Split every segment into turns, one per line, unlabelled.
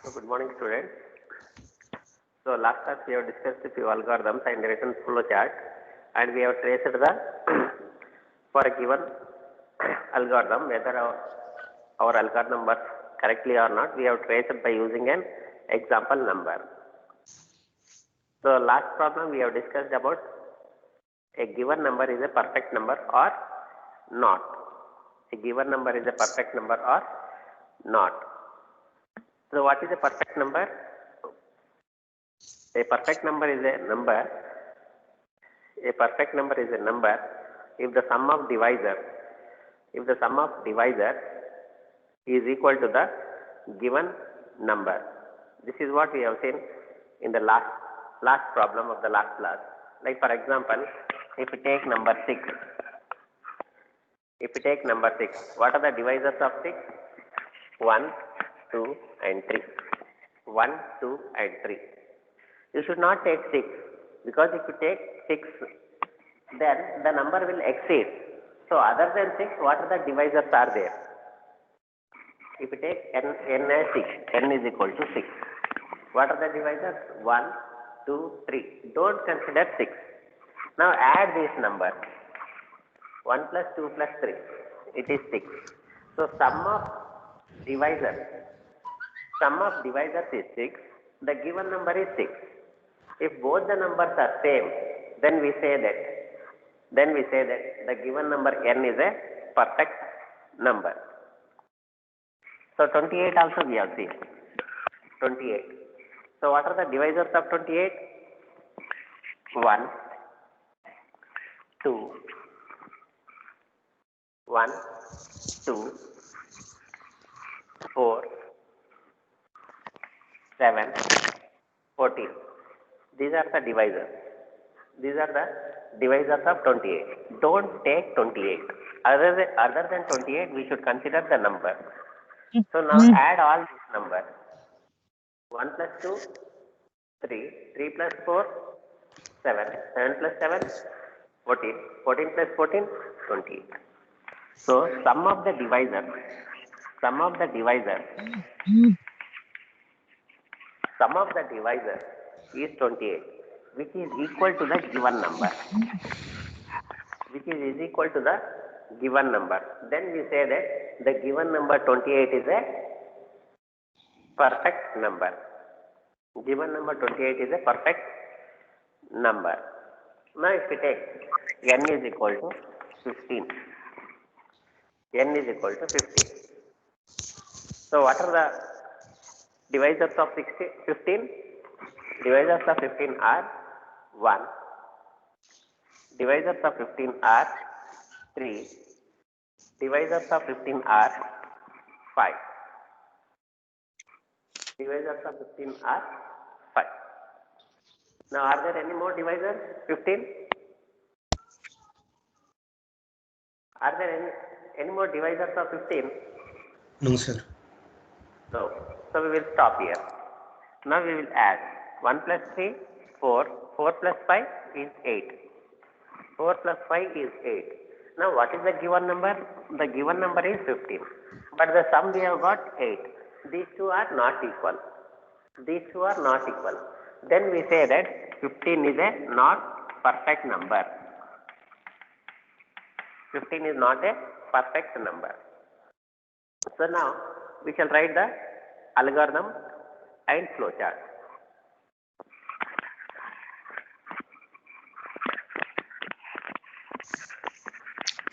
So good morning, students. So last class we have discussed a few algorithms and written flow chart, and we have traced the for a given algorithm whether our algorithm works correctly or not. We have traced by using an example number. So last problem we have discussed about a given number is a perfect number or not. A given number is a perfect number or not. So what is a perfect number? A perfect number is a number. A perfect number is a number if the sum of divisor is equal to the given number. This is what we have seen in the last problem of the last class. Like for example, if we take number 6, what are the divisors of 6? 1, 2 and 3. 1, 2 and 3. You should not take 6, because if you take 6, then the number will exceed. So other than 6, what are the divisors are there? If you take n as 6, n is equal to 6. What are the divisors? 1, 2, 3. Don't consider 6. Now add this number. 1 plus 2 plus 3. It is 6. So sum of divisors is 6. The given number is 6. If both the numbers are same, then we say that the given number n is a perfect number. So 28 also we have seen. 28. So what are the divisors of 28? 1, 2, 1, 2, 4, 7, 14. These are the divisors. These are the divisors of 28. Don't take 28. Other than 28, we should consider the number. So now add all these numbers. 1 plus 2, 3. 3 plus 4, 7. 7 plus 7, 14. 14 plus 14, 28. So sum of the divisor is 28, which is equal to the given number. Then we say that the given number 28 is a perfect number. Given number 28 is a perfect number. Now if we take n is equal to 15. So what are the divisors of 15? Divisors of 15 are 1. Divisors of 15 are 3. Divisors of 15 are 5. Divisors of 15 are 5. Now are there any more divisors? 15? Are there any more divisors of 15?
No, sir.
No. So we will stop here. Now we will add 1 plus 3, 4. 4 plus 5 is 8. 4 plus 5 is 8. Now what is the given number? The given number is 15. But the sum we have got 8. These two are not equal. Then we say that 15 is a not perfect number. 15 is not a perfect number. So now we shall write the algorithm and flowchart.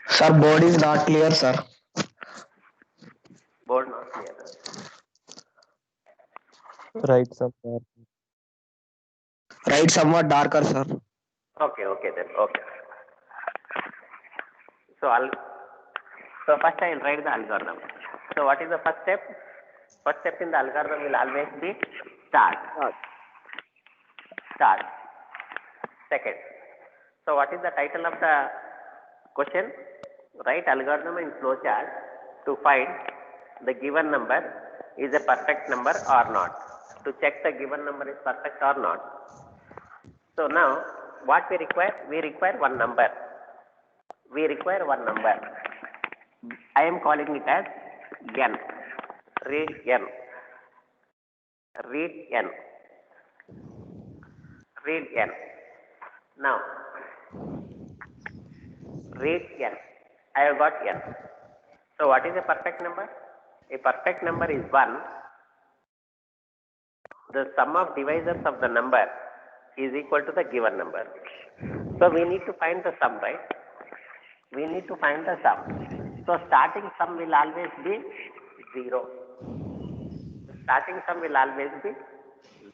Sir, board is not clear, sir.
Board not clear.
Right, somewhere.
Right, somewhat darker, sir.
Okay then. Okay. So first I will write the algorithm. So what is the first step? First step in the algorithm will always be start. Second. So what is the title of the question? Write algorithm and flowchart to find the given number is a perfect number or not. To check the given number is perfect or not. So now what we require? We require one number. I am calling it as n. Read n. Read n. Read n. Now, read n. I have got n. So, what is a perfect number? A perfect number is 1. The sum of divisors of the number is equal to the given number. So, we need to find the sum, right? We need to find the sum. So, starting sum will always be 0. The starting sum will always be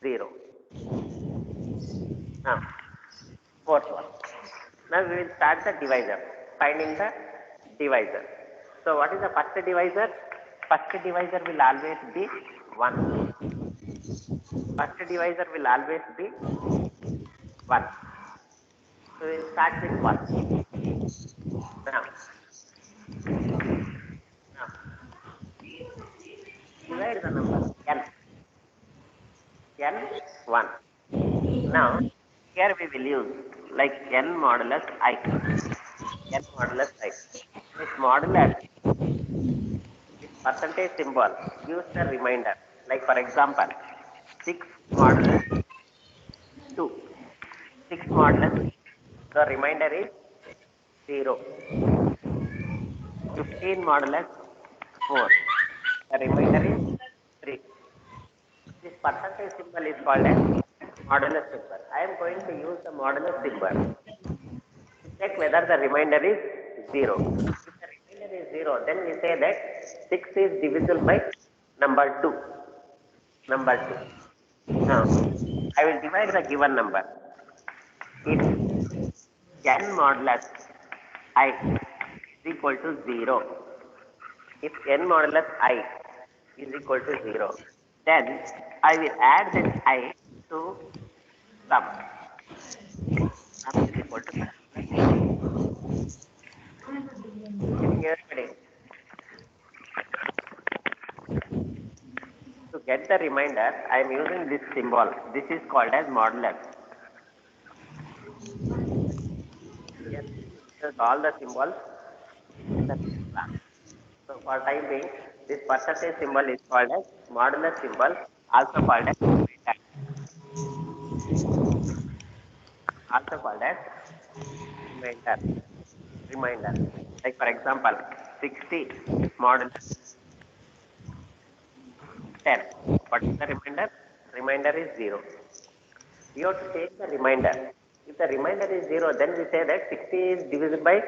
0. Now, fourth one. Now, we will start the divisor, finding the divisor. So, what is the first divisor? First divisor will always be 1. First divisor will always be 1. So, we will start with 1. Now, divide the number n. N 1. Now, here we will use like n modulus I. N modulus I. This modulus, this percentage symbol gives the remainder. Like for example, 6 modulus 2. 6 modulus, the remainder is 0. 15 modulus 4. The remainder is 3. This percentage symbol is called as modulus symbol. I am going to use the modulus symbol to check whether the remainder is 0. If the remainder is 0, then we say that 6 is divisible by number 2. Number 2. Now, I will divide the given number. If n modulus I is equal to 0, if n modulus I is equal to 0, then I will add that I to sum. Sum is equal to sum plus I. Getting everybody? To get the remainder, I am using this symbol. This is called as modulus. Yes, use all the symbols in the class. So for time being, this percentage symbol is called as modulus symbol, also called as remainder. Also called as remainder. Remainder. Like for example, 60 modulus 10. What is the remainder? Remainder is 0. You have to take the remainder. If the remainder is 0, then we say that 60 is divisible by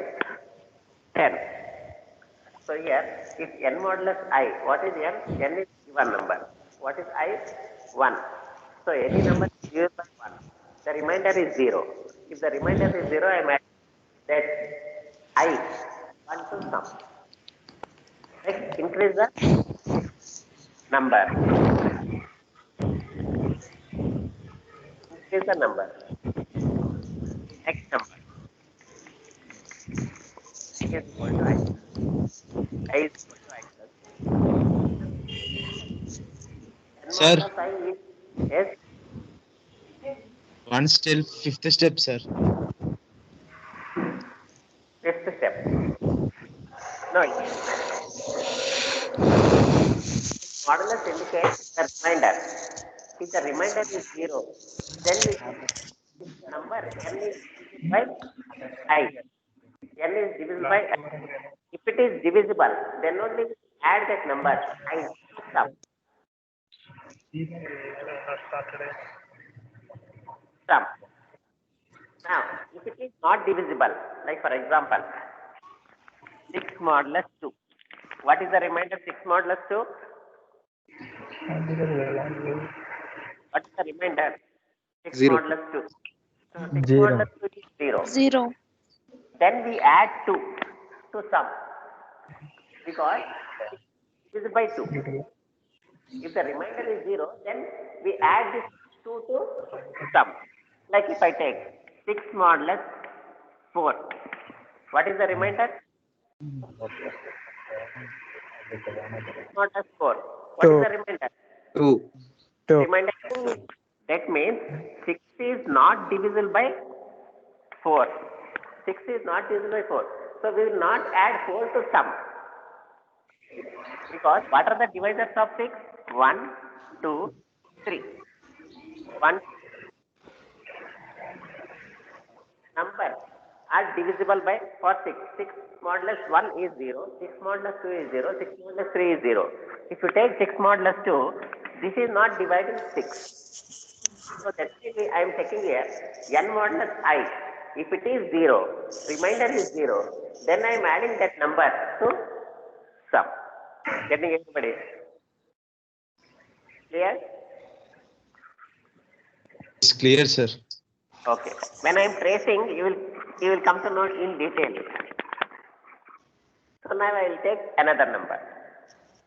10. So here, if n modulus I, what is n? N is given number. What is I? 1. So any number is divisible by 1. The remainder is 0. If the remainder is 0, I am adding that I 1 to sum. Next, increase the number. Increase the number. Next number. I is equal to I. I is equal to I plus. N
Sir,
modulus I is yes.
one still fifth step, sir.
Fifth step. No. Modulus indicates the remainder. If the remainder is 0, then we say if the number n is divisible by I. N is divisible by I. If it is divisible, then only we add that number I to sum. Sum. Now, if it is not divisible, like for example, 6 modulus 2. What is the remainder 6 modulus 2? What is the remainder? 6
0.
modulus 2. So 6
0.
modulus 2 is 0.
0.
Then we add 2 to sum because it is by 2. If the remainder is 0, then we add this 2 to sum. Like if I take 6 modulus 4. What is the remainder? 6 modulus 4. What is the remainder?
2.
2.
Remainder is 2. That means 6 is not divisible by 4. 6 is not divisible by 4. So we will not add 4 to sum. Because what are the divisors of 6? 1, 2, 3. 1 number are divisible by for 6. 6 modulus 1 is 0, 6 modulus 2 is 0, 6 modulus 3 is 0. If you take 6 modulus 2, this is not dividing 6. So that's why I am taking here n modulus I. If it is 0, remainder is 0, then I am adding that number to sum. Getting everybody? Clear?
It's clear, sir.
Okay. When I am tracing, you will come to know in detail. So now I will take another number.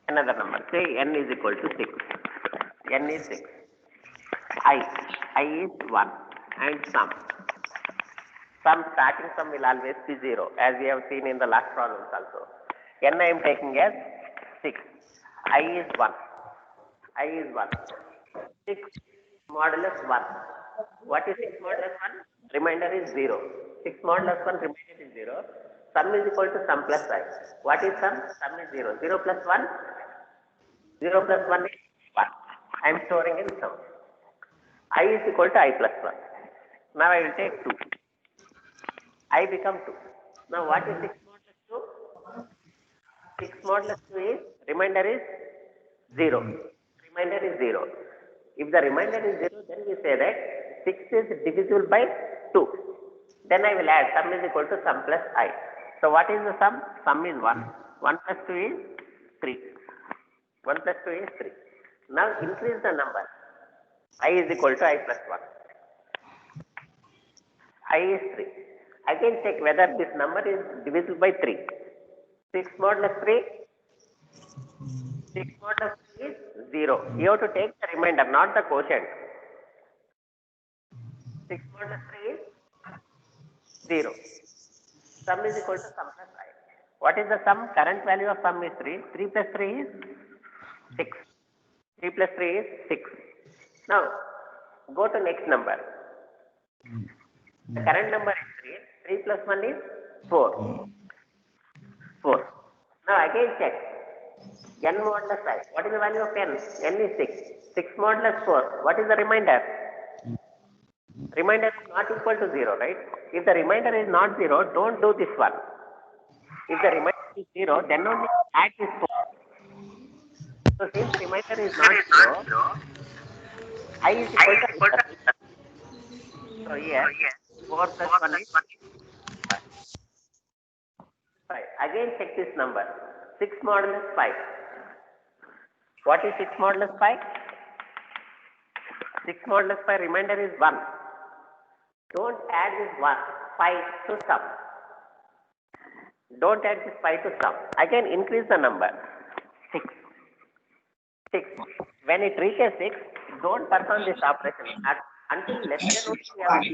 Another number. Say n is equal to 6. N is 6. I is 1 and sum. Sum starting sum will always be 0, as we have seen in the last problems also. N I am taking as 6. I is 1. I is 1. 6 modulus 1. What is 6 modulus 1? Remainder is 0. 6 modulus 1 remainder is 0. Sum is equal to sum plus I. What is sum? Sum is 0. 0 plus 1? 0 plus 1 is 1. I am storing in sum. I is equal to I plus 1. Now I will take 2. I become 2. Now what is 6 modulus 2? 6 modulus 2 is, remainder is 0. Remainder is 0. If the remainder is 0, then we say that 6 is divisible by 2. Then I will add sum is equal to sum plus I. So what is the sum? Sum is 1. 1 plus 2 is 3. 1 plus 2 is 3. Now increase the number. I is equal to I plus 1. I is 3. Again check whether this number is divisible by 3. 6 modulus 3. 6 modulus 3 is 0. You have to take the remainder, not the quotient. 6 modulus 3 is 0. Sum is equal to sum plus I. What is the sum? Current value of sum is 3. 3 plus 3 is 6. 3 plus 3 is 6. Now, go to next number. The current number is 3. 3 plus 1 is 4. 4. Now, again check. N modulus I. What is the value of n? N is 6. 6 modulus 4. What is the remainder? Remainder is not equal to 0, right? If the remainder is not 0, don't do this one. If the remainder is 0, then only add this 4. So since remainder is not 0, I is equal to I plus 1. So here, 4 plus 1 is 5. Again check this number. 6 modulus 5. What is 6 modulus 5? 6 modulus 5 remainder is 1. Don't add this 5 to sum. Don't add this 5 to sum. Again increase the number. 6. 6. When it reaches 6, don't perform this operation. Until less than 1,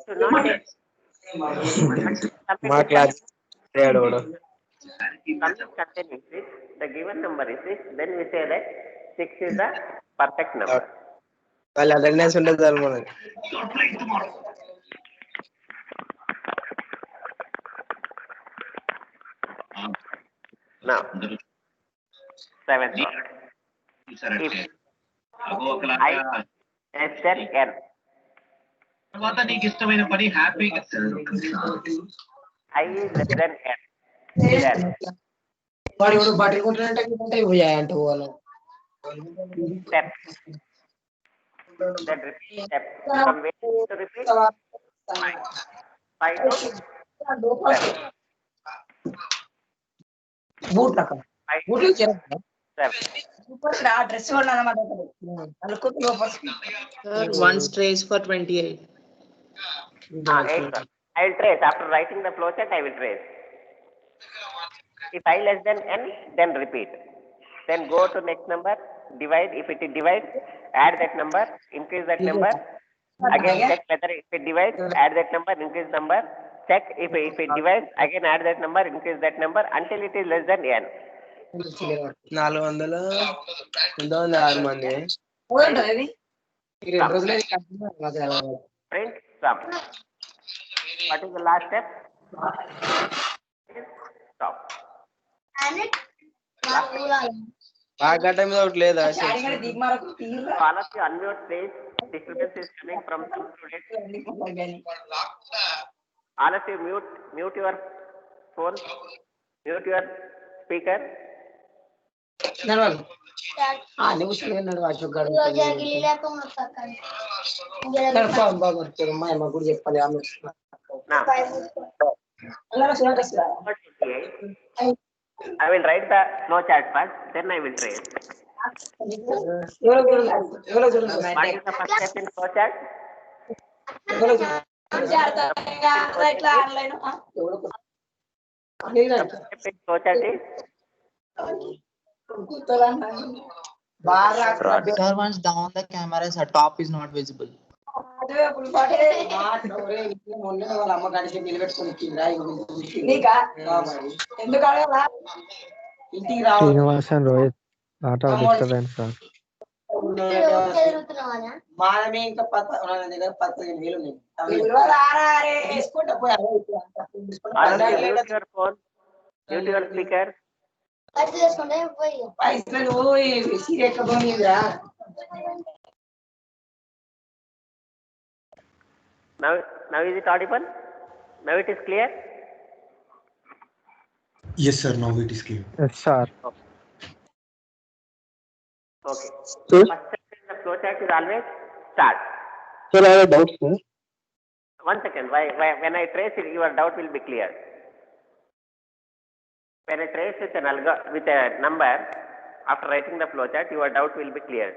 to not take
My class.
sum is containing 6, the given number is 6, then we say that 6 is the perfect number.
Well, attendance ఉండదు sir మనకి.
Now, 7th one. If I less than n,
తర్వాత నీకు ఇష్టమైన పని హ్యాపీగా
I is less than n, then
వాడు ఎవడు బట్టలు కొట్టినట్టే పోయాయంట వాళ్ళు
step, then repeat step. From where to repeat? 5 to 7.
Boot అక్కడ
5 to
బూట్లు
7.
ఆ డ్రెస్ కూడా అన్నమాట అనుకుంటు లోపల
Sir, one trace for 28.
8 1. I will trace. After writing the flowchart, I will trace. If I less than n, then repeat. Then go to next number, divide. If it divides, add that number, increase that number. Again check whether if it divides, add that number, increase number. Check if it divides, again add that number, increase that number until it is less than n.
400 ఎంత ఉంది 6 మంది.
ఈ 2 రోజులే
Print sum. What is the last step? Stop. Last step.
బాగా time ఒకటి లేదా
చాడిగడ దిగ్మారకు తీర్రా
So all of you unmute please. Disturbance is coming from some students. All of you mute your phone, mute your speaker.
నడవాలి నువ్వు చూడన్నాడు అశోక్ గారు మా అమ్మ కూడా చెప్పాలి ఆమె
Now, I will write the flow chart first, then I will trace. What is the first step in flow chart? The first step in flow chart is
Sir, once down the camera, sir, top is not visible.
వాళ్ళ అమ్మ కలిసి నిలబెట్టుకుని ఎందుకు అడగలా ఇంటికి రావాలి
Srinivas and Rohit, lot of disturbance, sir.
మానమే ఇంకా 15,000 ఉన్నాయి వేసుకుంటా పోయి
all of you mute your phone, mute your speaker.
పైసలు సీరెక్కబోనిరా
Now is it audible? Now it is clear?
Yes, sir. Now it is clear.
Yes, sir.
Okay.
Sir?
First step in the flow chart is always start.
Sir, I have a doubt, sir.
One second. Why, when I trace it, your doubt will be clear. When I trace with a number, after writing the flow chart, your doubt will be cleared.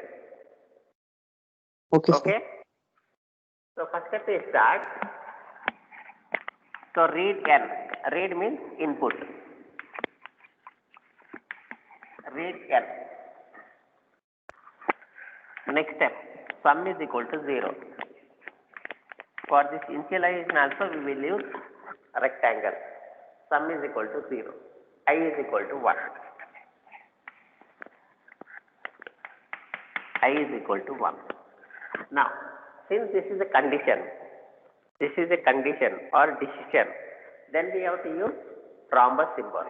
Okay, sir.
Okay? So first step is start. So read n. Read means input. Read n. Next step, sum is equal to 0. For this initialization also we will use rectangle. Sum is equal to 0. I is equal to 1. I is equal to 1. Now, since this is a condition or decision, then we have to use rhombus symbol.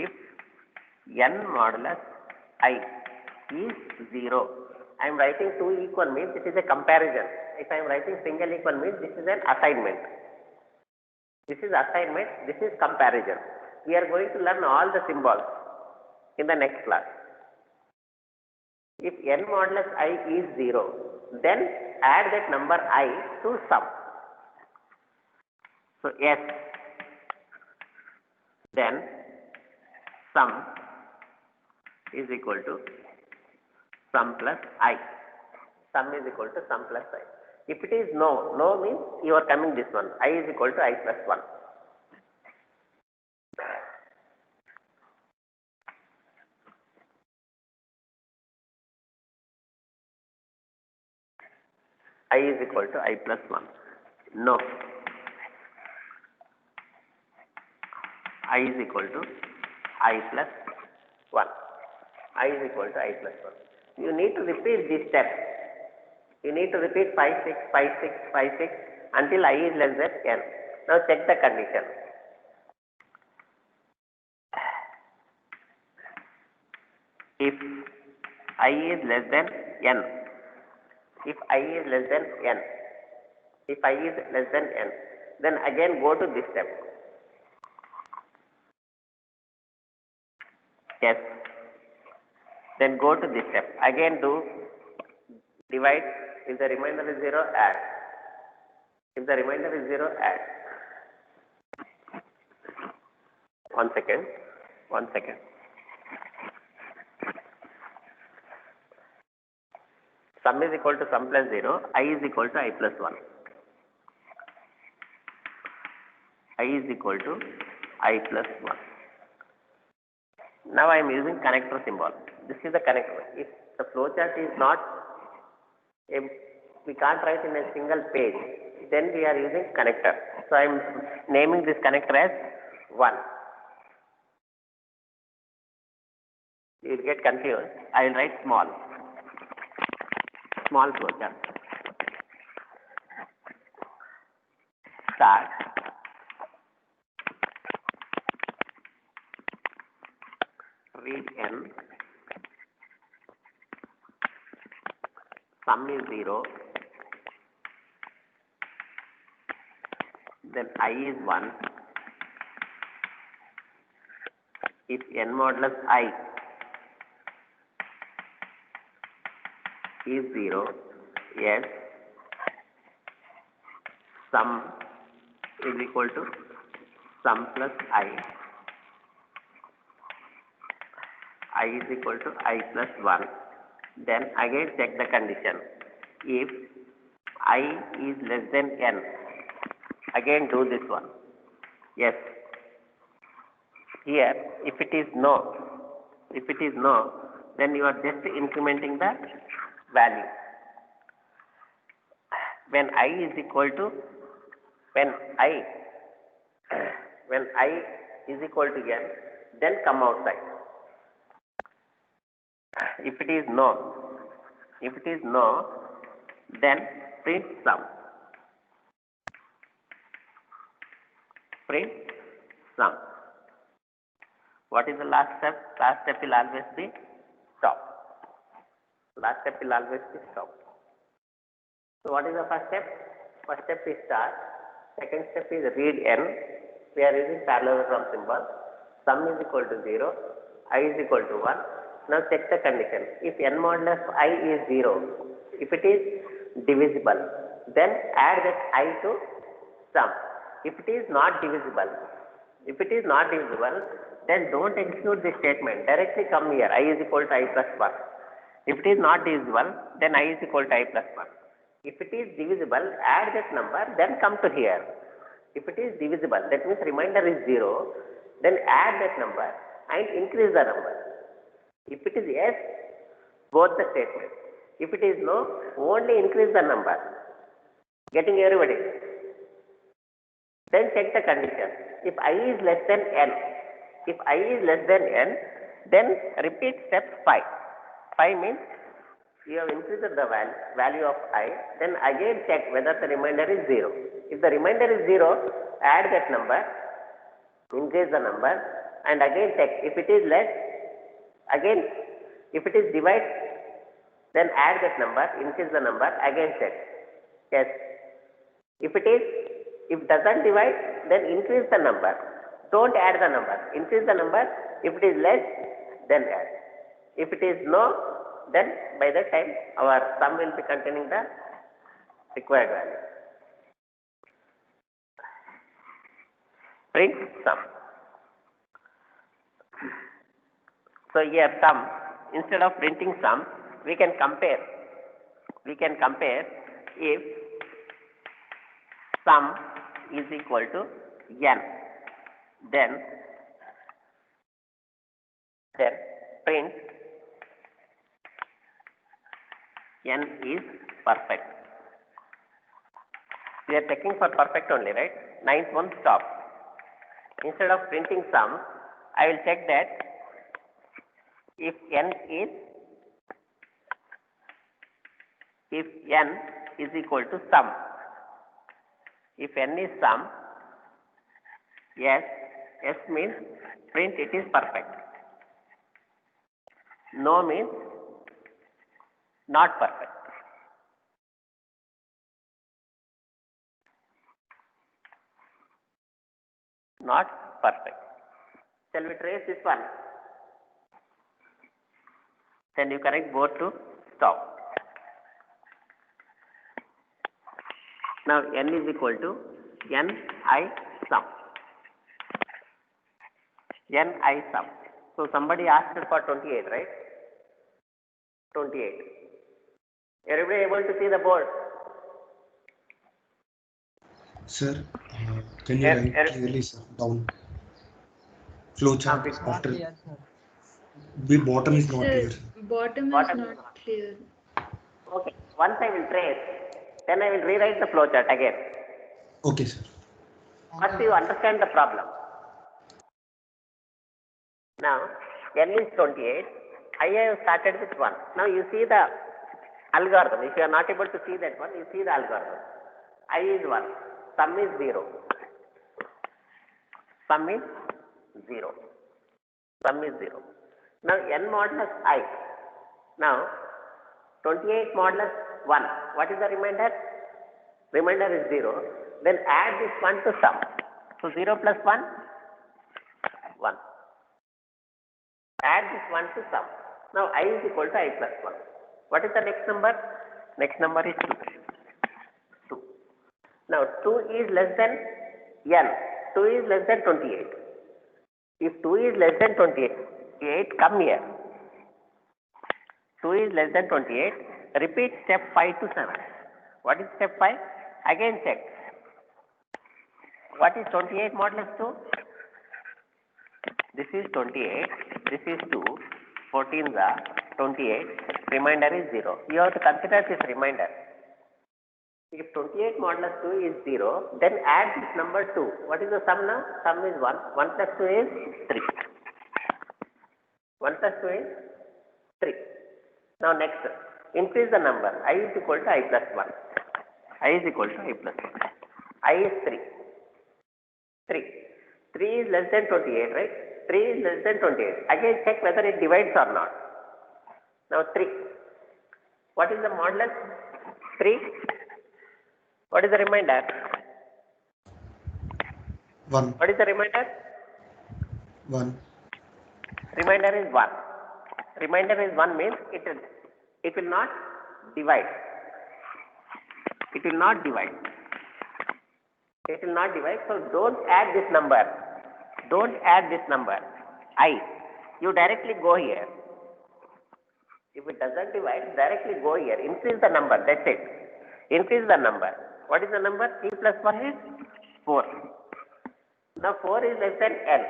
If n modulus I is 0, I am writing two equal means it is a comparison. If I am writing single equal means this is an assignment. This is assignment, this is comparison. We are going to learn all the symbols in the next class. If n modulus I is 0, then add that number I to sum. So S, then sum is equal to sum plus I. Sum is equal to sum plus I. If it is no means you are coming this one. I is equal to I plus 1. I is equal to I plus 1. No. I is equal to I plus 1. I is equal to I plus 1. You need to repeat this step. You need to repeat 5, 6, 5, 6, 5, 6 until I is less than n. Now check the condition. If I is less than n, if I is less than n, if I is less than n, then again go to this step. Yes. Then go to this step. Again do divide. If the remainder is 0, add. If the remainder is 0, add. 1 second. 1 second. Sum is equal to sum plus 0. I is equal to I plus 1. I is equal to I plus 1. Now I am using connector symbol. This is the connector. If the flowchart is not, we can't write in a single page, then we are using connector. So I am naming this connector as 1. You will get confused. I will write small flowchart. Start. read n, sum is 0, then I is 1. If n modulus I is 0, yes, sum is equal to sum plus I is equal to I plus 1. Then again check the condition. If I is less than n, again do this one. Yes. Here, if it is no, then you are just incrementing the value. When I is equal to, when I is equal to n, then come outside. If it is no, then print sum. Print sum. What is the last step? Last step will always be stop. Last step will always be stop. So what is the first step? First step is start. Second step is read n. We are using parallelogram symbol. Sum is equal to 0. I is equal to 1. Now check the condition. If n modulus I is 0, if it is divisible, then add that I to sum. If it is not divisible, then don't execute this statement. Directly come here. I is equal to I plus 1. If it is not divisible, then I is equal to I plus 1. If it is divisible, add that number, then come to here. If it is divisible, that means remainder is 0, then add that number and increase the number. If it is yes, both the statements. If it is no, only increase the number. Getting everybody? Then check the condition. If I is less than n, then repeat step 5. 5 means you have increased the value of I, then again check whether the remainder is 0. If the remainder is 0, add that number, increase the number, and again check. If it is less, again, if it is divide, then add that number, increase the number, again check. Yes. If doesn't divide, then increase the number. Don't add the number. Increase the number. If it is less, then add. If it is no, then by that time our sum will be containing the required value. Print sum. So here sum, instead of printing sum, we can compare if sum is equal to n, then print n is perfect. We are checking for perfect only, right? Ninth one, stop. Instead of printing sum, I will check that if n is equal to sum. If n is sum, yes means print it is perfect. No means not perfect. Not perfect. Shall we trace this one? Then you correct both to stop. Now n is equal to ni sum. Ni sum. So somebody asked for 28, right? 28. Everybody able to see the board?
Sir, can you write clearly, sir, down? Flowchart
It's not
after
clear, sir.
the bottom is not
Sir,
clear.
bottom is
Bottom is
not clear.
Okay. Once I will trace, then I will rewrite the flowchart again.
Okay, sir.
First you understand the problem. Now, n is 28. I have started with 1. Now you see the algorithm. If you are not able to see that one, you see the algorithm. I is 1. Sum is 0. Now n modulus I. Now 28 modulus 1. What is the remainder? Remainder is 0. Then add this 1 to sum. So 0 plus 1, 1. Add this 1 to sum. Now I is equal to I plus 1. What is the next number? Next number is 2. 2. Now 2 is less than n. 2 is less than 28. If 2 is less than 28, come here. 2 is less than 28. Repeat step 5 to 7. What is step 5? Again check. What is 28 modulus 2? This is 28. This is 2. 14 the 28. Remainder is 0. You have to consider this remainder. If 28 modulus 2 is 0, then add this number 2. What is the sum now? Sum is 1. 1 plus 2 is 3. 1 plus 2 is 3. Now next, increase the number. I is equal to I plus 1. I is equal to I plus 1. I is 3. 3. 3 is less than 28, right? 3 is less than 28. Again check whether it divides or not. Now 3. What is the modulus? 3. What is the remainder?
1.
What is the remainder?
1.
Remainder is 1. Remainder is 1 means it will not divide. It will not divide. It will not divide. So don't add this number. Don't add this number. I. You directly go here. If it doesn't divide, directly go here. Increase the number. That's it. Increase the number. What is the number? 3 plus 1 is 4. Now 4 is less than n.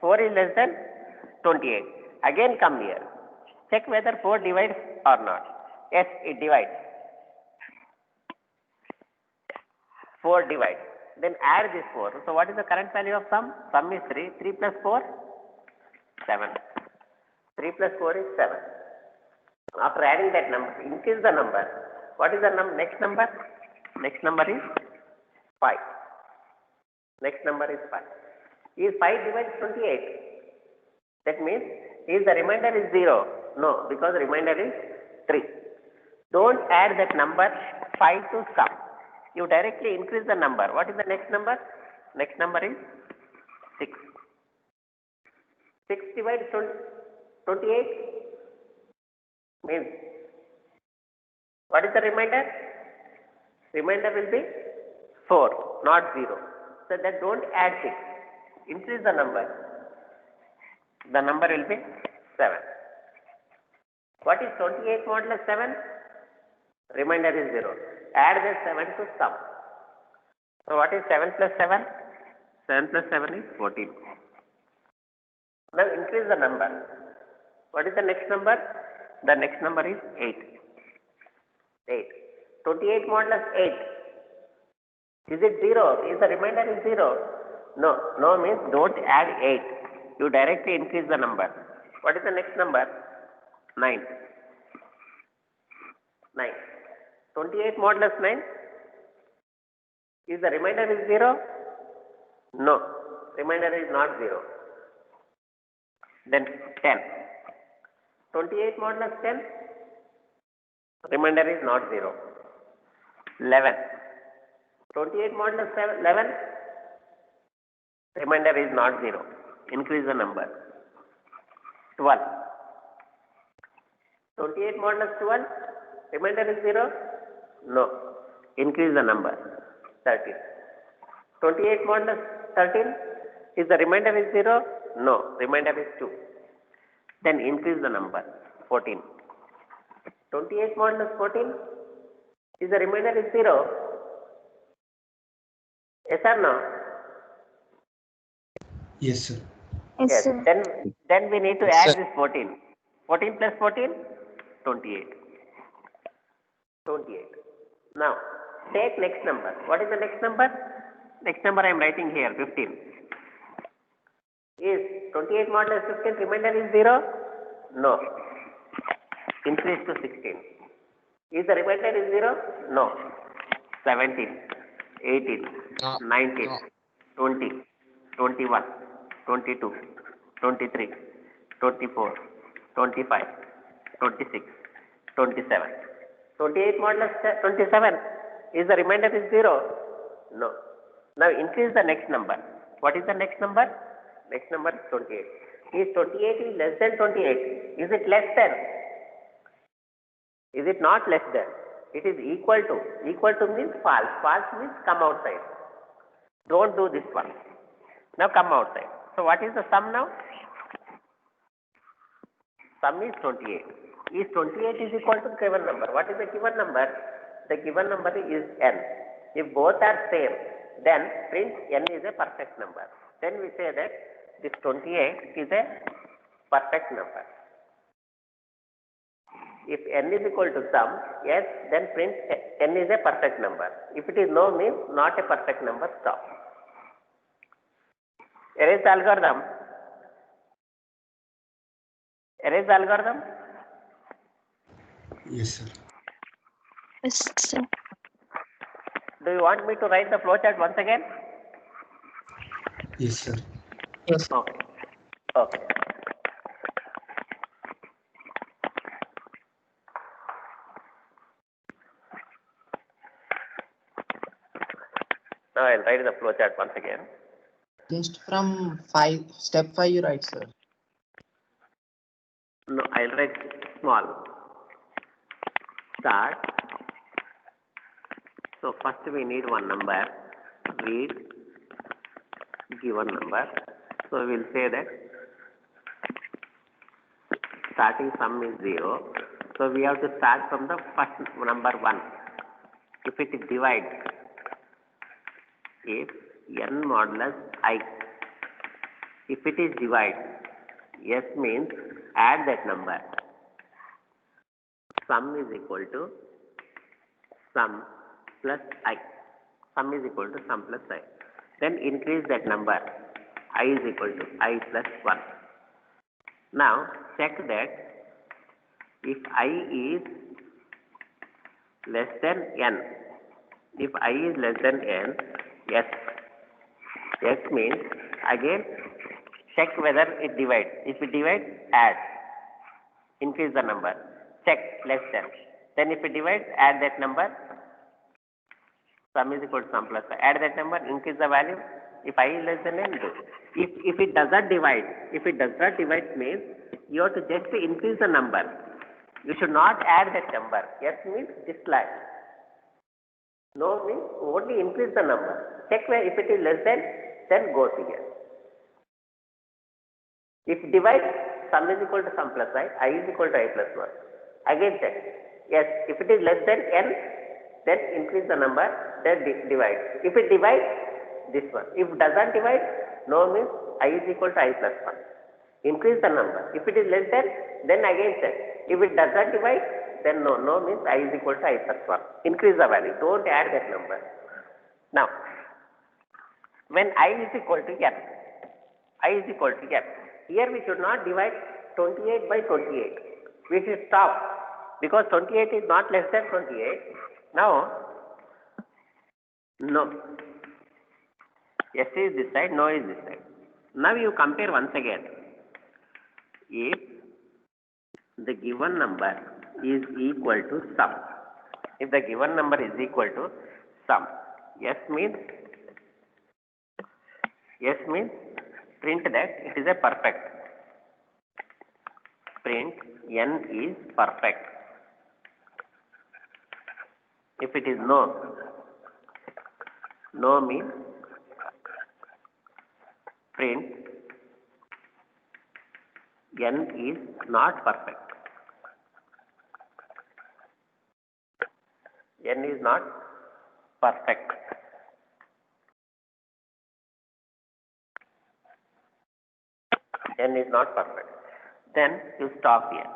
4 is less than 28. Again come here. Check whether 4 divides or not. Yes, it divides. 4 divides. Then add this 4. So what is the current value of sum? Sum is 3. 3 plus 4? 7. 3 plus 4 is 7. After adding that number, increase the number. What is the next number? Next number is 5. Next number is 5. Is 5 divides 28? That means, is the remainder is 0? No, because the remainder is 3. Don't add that number 5 to sum. You directly increase the number. What is the next number? Next number is 6. 6 divides 28 means, what is the remainder? Remainder will be 4, not 0. So that don't add 6. Increase the number. The number will be 7. What is 28 modulus 7? Remainder is 0. Add the 7 to sum. So what is 7 plus 7? 7 plus 7 is 14. Now increase the number. What is the next number? The next number is 8. 8. 28 modulus 8. Is it 0? Is the remainder is 0? No. No means don't add 8. You directly increase the number. What is the next number? 9. 9. 28 modulus 9. Is the remainder is 0? No. Remainder is not 0. Then 10. 28 modulus 10. Remainder is not 0. 11. 28 modulus 11. Remainder is not 0. Increase the number. 12. 28 modulus 12. Remainder is 0. No. Increase the number. 13. 28 modulus 13. Is the remainder is 0? No. Remainder is 2. Then increase the number. 14. 28 modulus 14. Is the remainder is 0? Yes or no?
Yes, sir.
Yes. Then we need to add this 14. 14 plus 14? 28. 28. Now, take next number. What is the next number? Next number I am writing here, 15. Is 28 modulus 15 remainder is 0? No. Increase to 16. Is the remainder is 0? No. 17, 18, 19, 20, 21, 22, 23, 24, 25, 26, 27. 28 modulus 27. Is the remainder is 0? No. Now increase the next number. What is the next number? Next number is 28. Is 28 is less than 28? Is it less than? Is it not less than? It is equal to. Equal to means false. False means come outside. Don't do this one. Now come outside. So what is the sum now? Sum is 28. Is 28 is equal to given number? What is the given number? The given number is n. If both are same, then print n is a perfect number. Then we say that this 28 is a perfect number. If n is equal to sum, yes, then print n is a perfect number. If it is no, means not a perfect number, stop. Erase the algorithm. Erase the algorithm.
Yes, sir.
Yes, sir.
Do you want me to write the flowchart once again?
Yes, sir.
Yes.
Okay. Okay. Now I'll write the flowchart once again.
Just from step 5 you write, sir.
No, I'll write small. Start. So first we need one number. Read given number. So we'll say that starting sum is 0. So we have to start from the first number 1. If it is divide, if n modulus I, if it is divide, S means add that number. Sum is equal to sum plus I. Sum is equal to sum plus I. Then increase that number. I is equal to I plus 1. Now check that if I is less than n. If I is less than n, yes. Yes means again check whether it divides. If it divides, add. Increase the number. Check less than. Then if it divides, add that number. Sum is equal to sum plus I. Add that number, increase the value. If I is less than n, do. If it does not divide, means you have to just increase the number. You should not add that number. Yes means this line. No means only increase the number. Check where if it is less than, then go to here. If divide, sum is equal to sum plus I is equal to I plus 1. Again check. Yes, if it is less than n, then increase the number, then divide. If it divides, this one. If it does not divide, no means I is equal to I plus 1. Increase the number. If it is less than, then again check. If it does not divide, then no means I is equal to I plus 1. Increase the value. Don't add that number. Now, when I is equal to n, I is equal to n. Here we should not divide 28 by 28. We should stop because 28 is not less than 28. Now, no. Yes is this side, no is this side. Now you compare once again. If the given number is equal to sum. If the given number is equal to sum. Yes means print that it is a perfect. Print n is perfect. If it is no means print n is not perfect. N is not perfect. N is not perfect. Then you stop here.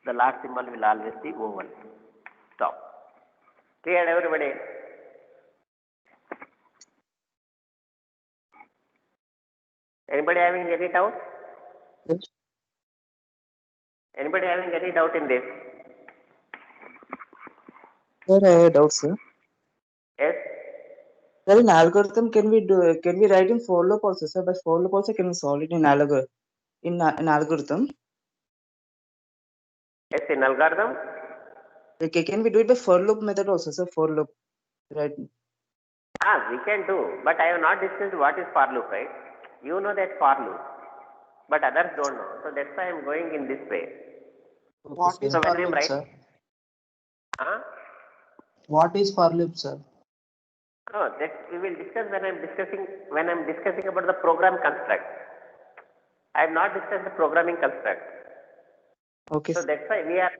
The last symbol will always be oval. Stop. Clear, everybody? Anybody having any doubt?
Yes.
Anybody having any doubt in this?
Sir, I have a doubt, sir.
Yes?
Sir, in algorithm, can we write in for loop also, sir? By for loop also, can we solve it in algorithm? in algorithm.
Yes, in algorithm.
Okay, can we do it by for loop method also, sir? For loop, right?
We can do, but I have not discussed what is for loop, right? You know that for loop, but others don't know. So that's why I am going in this way.
What is
So
for
when I am
loop,
writing,
sir? What is for loop, sir?
no, that we will discuss when I am discussing about the program construct. I have not discussed the programming construct.
Okay.
So that's why we are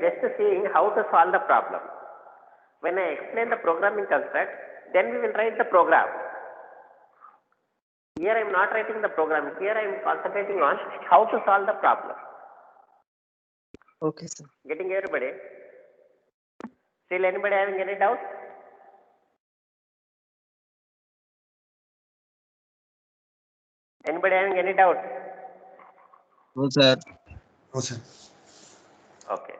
just seeing how to solve the problem. When I explain the programming construct, then we will write the program. Here I am not writing the program. Here I am concentrating on how to solve the problem.
Okay, sir.
Getting everybody? Still anybody having any doubt? Anybody having any doubt?
No, sir.
No, sir.
Okay.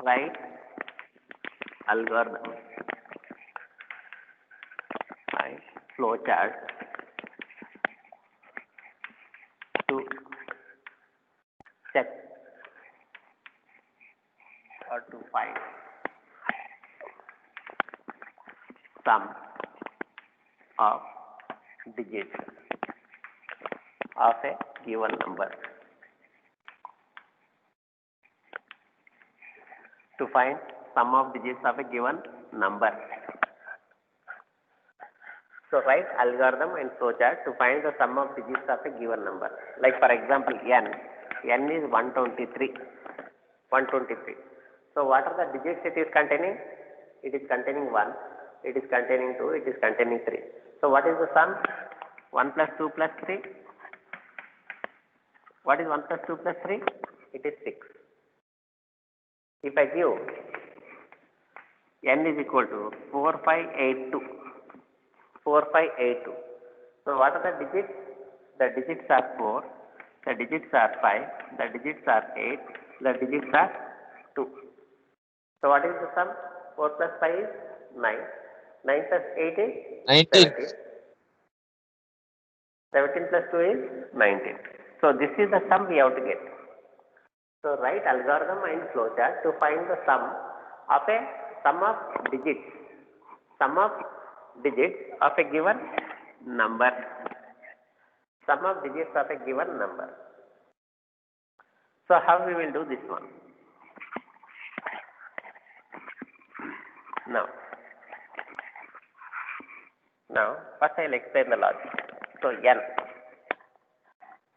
Write algorithm, right? Flow chart to check or to find sum of digits of a given number. To find sum of digits of a given number. So write algorithm and flowchart to find the sum of digits of a given number. Like for example, n is 123. So what are the digits it is containing? It is containing 1, it is containing 2, it is containing 3. So what is the sum? 1 plus 2 plus 3? What is 1 plus 2 plus 3? It is 6. If I give n is equal to 4582. So what are the digits? The digits are 4, the digits are 5, the digits are 8, the digits are 2. So what is the sum? 4 plus 5 is 9. 9 plus 8 is 17. 17 plus 2 is 19. So this is the sum we have to get. So write algorithm and flowchart to find the sum of digits. Sum of digits of a given number. Sum of digits of a given number. So how we will do this one? Now first I will explain the logic. So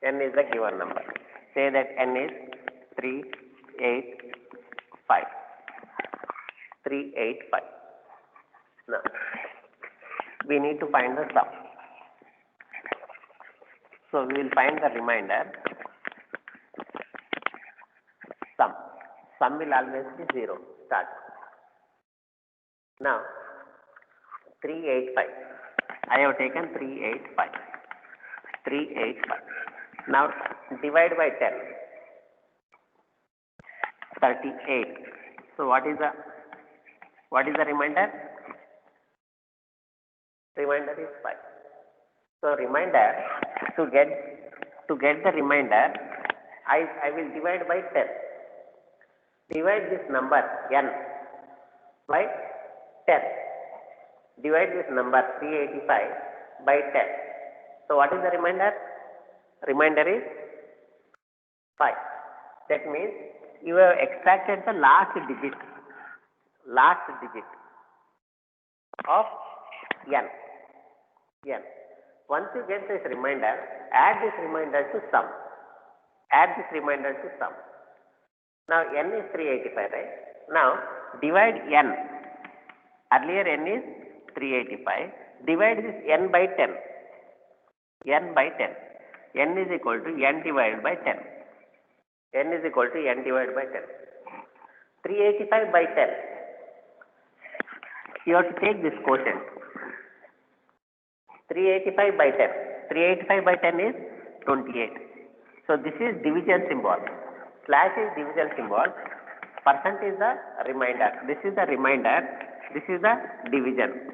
n is the given number. Say that n is 385. 385. Now we need to find the sum. So we will find the remainder. Sum will always be 0. Start. Now 385. I have taken 385. 385. Now divide by 10. 38. So what is the remainder? Remainder is 5. So remainder, to get the remainder, I will divide by 10. Divide this number n by 10. Divide this number 385 by 10. So what is the remainder? Remainder is 5. That means you have extracted the last digit of n. Once you get this remainder, add this remainder to sum. Now n is 385, right? Now divide n. Earlier n is 385. Divide this n by 10. n is equal to n divided by 10. n is equal to n divided by 10. 385 by 10. You have to take this quotient. 385 by 10. 385 by 10 is 28. So this is division symbol. Slash is division symbol. Percent is the remainder. This is the remainder. This is the division.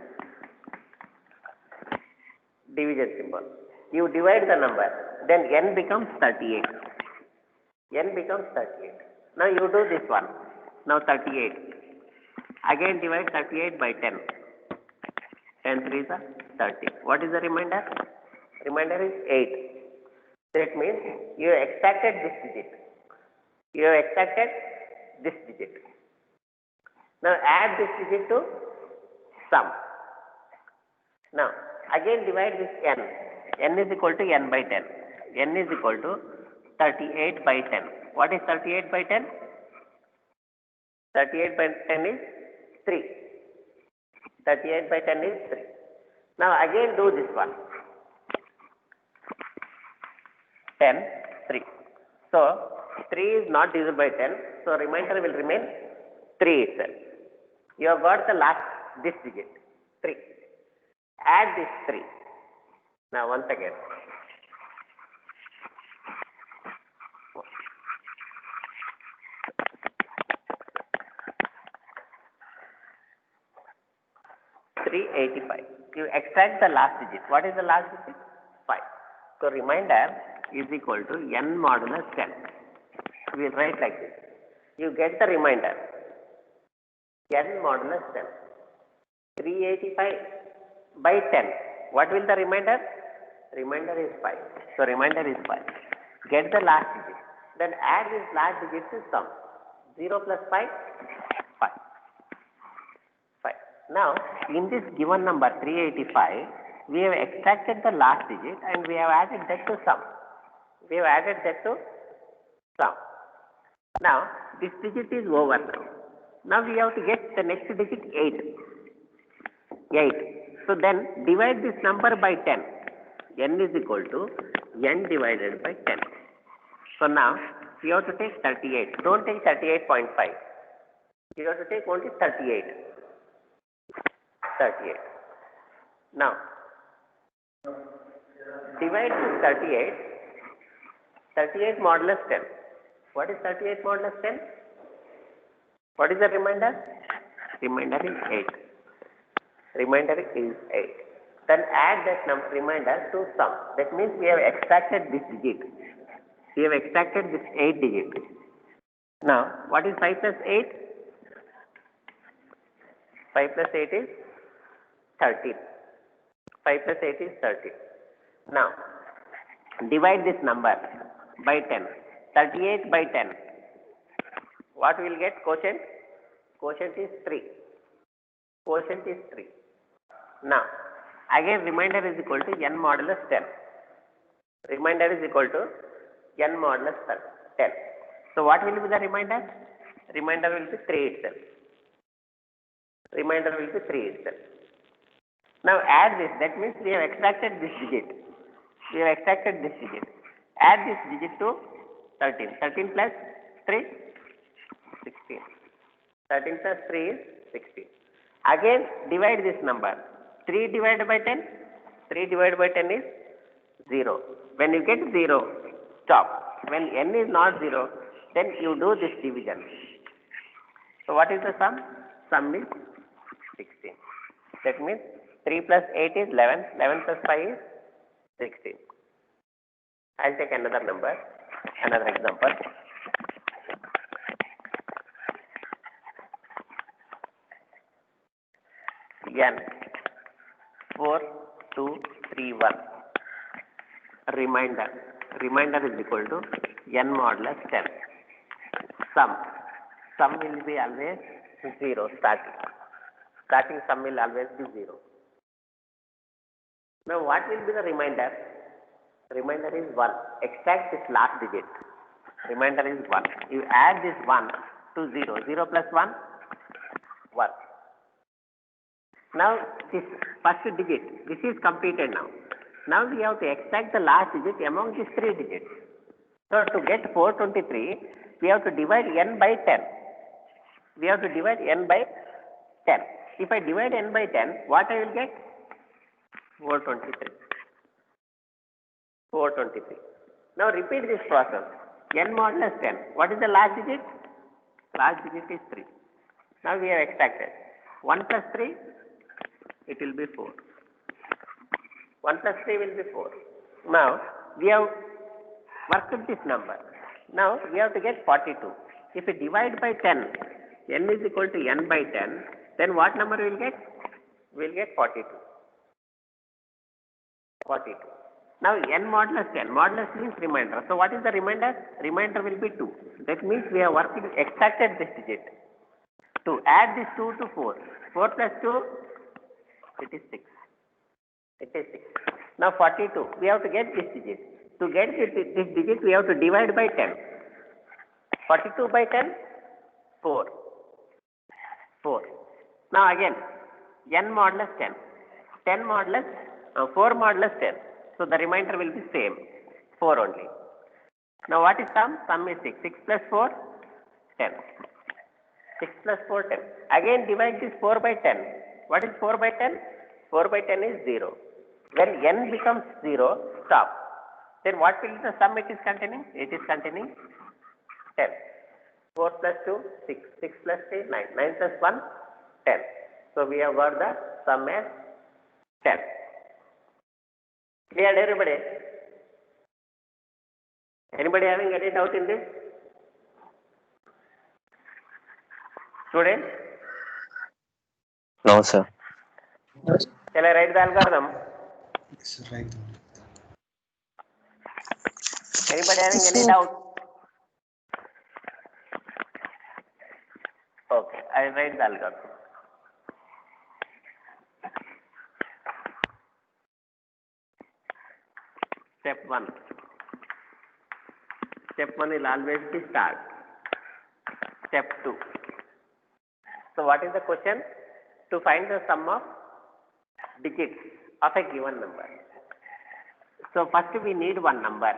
Division symbol. You divide the number. Then n becomes 38. N becomes 38. Now you do this one. Now 38. Again divide 38 by 10. 10 3 is 30. What is the remainder? Remainder is 8. That means you have extracted this digit. You have extracted this digit. Now add this digit to sum. Now again divide this n. N is equal to n by 10. N is equal to 38 by 10. What is 38 by 10? 38 by 10 is 3. 38 by 10 is 3. Now again do this one. 10, 3. So 3 is not divisible by 10. So remainder will remain 3 itself. You have got the last, this digit, 3. Add this 3. Now once again. $385. You extract the last digit. What is the last digit? 5. So remainder is equal to n modulus 10. We will write like this. You get the remainder. N modulus 10. 385 by 10. What will the remainder? Remainder is 5. So remainder is 5. Get the last digit. Then add this last digit to sum. 0 plus 5, 5. 5. Now, in this given number 385, we have extracted the last digit and we have added that to sum. We have added that to sum. Now, this digit is over now. Now we have to get the next digit 8. 8. So then divide this number by 10. N is equal to n divided by 10. So now you have to take 38. Don't take 38.5. You have to take only 38. 38. Now divide this 38. 38 modulus 10. What is 38 modulus 10? What is the remainder? Remainder is 8. Remainder is 8. Then add that remainder to sum. That means we have extracted this digit. We have extracted this 8 digit. Now, what is 5 plus 8? 5 plus 8 is 13. 5 plus 8 is 13. Now, divide this number by 10. 38 by 10. What we will get? Quotient? Quotient is 3. Quotient is 3. Now, again remainder is equal to n modulus 10. Remainder is equal to n modulus 10. So, what will be the remainder? Remainder will be 3 itself. Remainder will be 3 itself. Now, add this. That means we have extracted this digit. We have extracted this digit. Add this digit to 13. 13 plus 3? 16. 13 plus 3 is 16. Again, divide this number. 3 divided by 10? 3 divided by 10 is 0. When you get 0, stop. When n is not 0, then you do this division. So, what is the sum? Sum is 16. That means 3 plus 8 is 11. 11 plus 5 is 16. I will take another number, another example. N 4 2 3 1. Remainder. Remainder is equal to n modulus 10. Sum. Sum will be always 0 starting. Starting sum will always be 0. Now what will be the remainder? Remainder is 1. Extract this last digit. Remainder is 1. You add this 1 to 0. 0 plus 1? 1. Now this first digit, this is completed now. Now we have to extract the last digit among these 3 digits. So to get 423, we have to divide n by 10. We have to divide n by 10. If I divide n by 10, what I will get? 423. 423. Now repeat this process. N modulus 10. What is the last digit? Last digit is 3. Now we have extracted. 1 plus 3, it will be 4. 1 plus 3 will be 4. Now we have worked this number. Now we have to get 42. If we divide by 10, n is equal to n by 10, then what number we will get? We will get 42. 42. Now n modulus 10. Modulus means remainder. So what is the remainder? Remainder will be 2. That means we have extracted this digit. To add this 2 to 4. 4 plus 2, it is 6. It is 6. Now 42. We have to get this digit. To get this digit, we have to divide by 10. 42 by 10, 4. 4. Now again, n modulus 10. 10 modulus, 4 modulus 10. So the remainder will be same, 4 only. Now what is sum? Sum is 6. 6 plus 4, 10. 6 plus 4, 10. Again divide this 4 by 10. What is 4 by 10? 4 by 10 is 0. When n becomes 0, stop. Then what will be the sum it is containing? It is containing 10. 4 plus 2, 6. 6 plus 3, 9. 9 plus 1, 10. So we have got the sum as 10. Clear everybody? Anybody having any doubt in this? Students?
No, sir.
Shall I write the algorithm?
Yes, sir. Right.
Anybody having
Yes,
any
sir.
doubt? Okay, I will write the algorithm. Step 1. Step 1 will always be start. Step 2. So what is the question? To find the sum of digits of a given number. So first we need one number.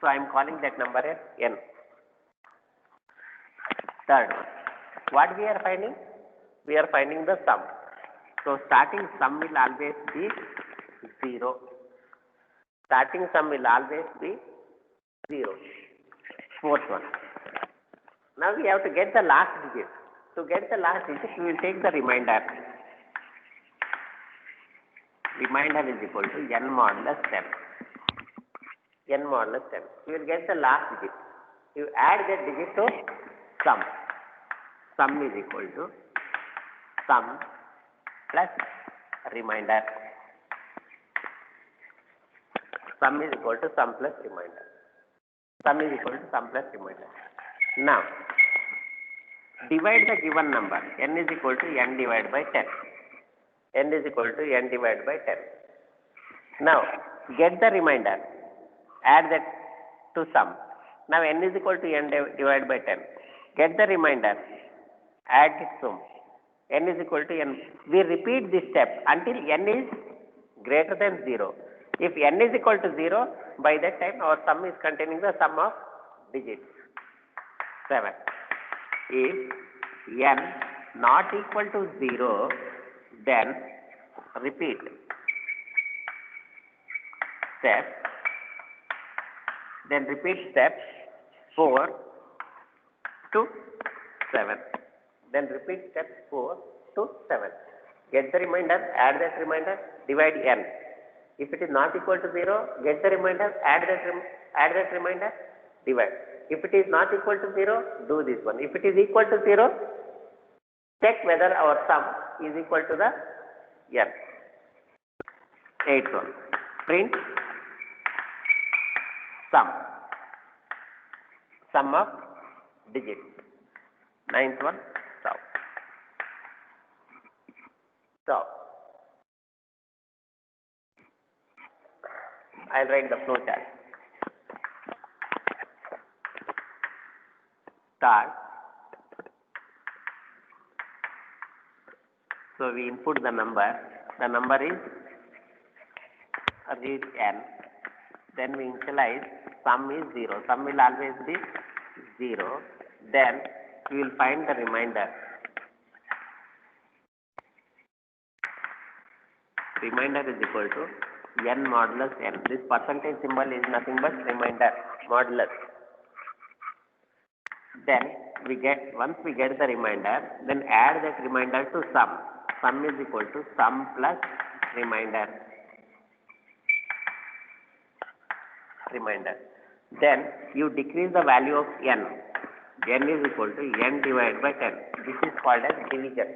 So I am calling that number as n. Third one. What we are finding? We are finding the sum. So starting sum will always be 0. Starting sum will always be 0. Fourth one. Now we have to get the last digit. To get the last digit, we will take the remainder. Remainder is equal to n modulus 10. N modulus 10. You will get the last digit. You add that digit to sum. Sum is equal to sum plus remainder. Sum is equal to sum plus remainder. Sum is equal to sum plus remainder. Now, divide the given number. N is equal to n divided by 10. N is equal to n divided by 10. Now, get the remainder. Add that to sum. Now, n is equal to n divided by 10. Get the remainder. Add it to n is equal to n. We repeat this step until n is greater than 0. If n is equal to 0, by that time our sum is containing the sum of digits. 7. If n not equal to 0, then repeat step. Then repeat step 4 to 7. Then repeat step 4 to 7. Get the remainder, add that remainder, divide n. If it is not equal to 0, get the remainder, add that remainder, divide. If it is not equal to 0, do this one. If it is equal to 0, check whether our sum is equal to the n. 8th one. Print sum. Sum of digits. 9th one. Stop. Stop. I'll write the flow chart. Start. So we input the number. The number is read n. Then we initialize sum is 0. Sum will always be 0. Then we will find the remainder. Remainder is equal to n modulus n. This percentage symbol is nothing but remainder, modulus. Then once we get the remainder, then add that remainder to sum. Sum is equal to sum plus remainder. Then you decrease the value of n. N is equal to n divided by 10. This is called as division.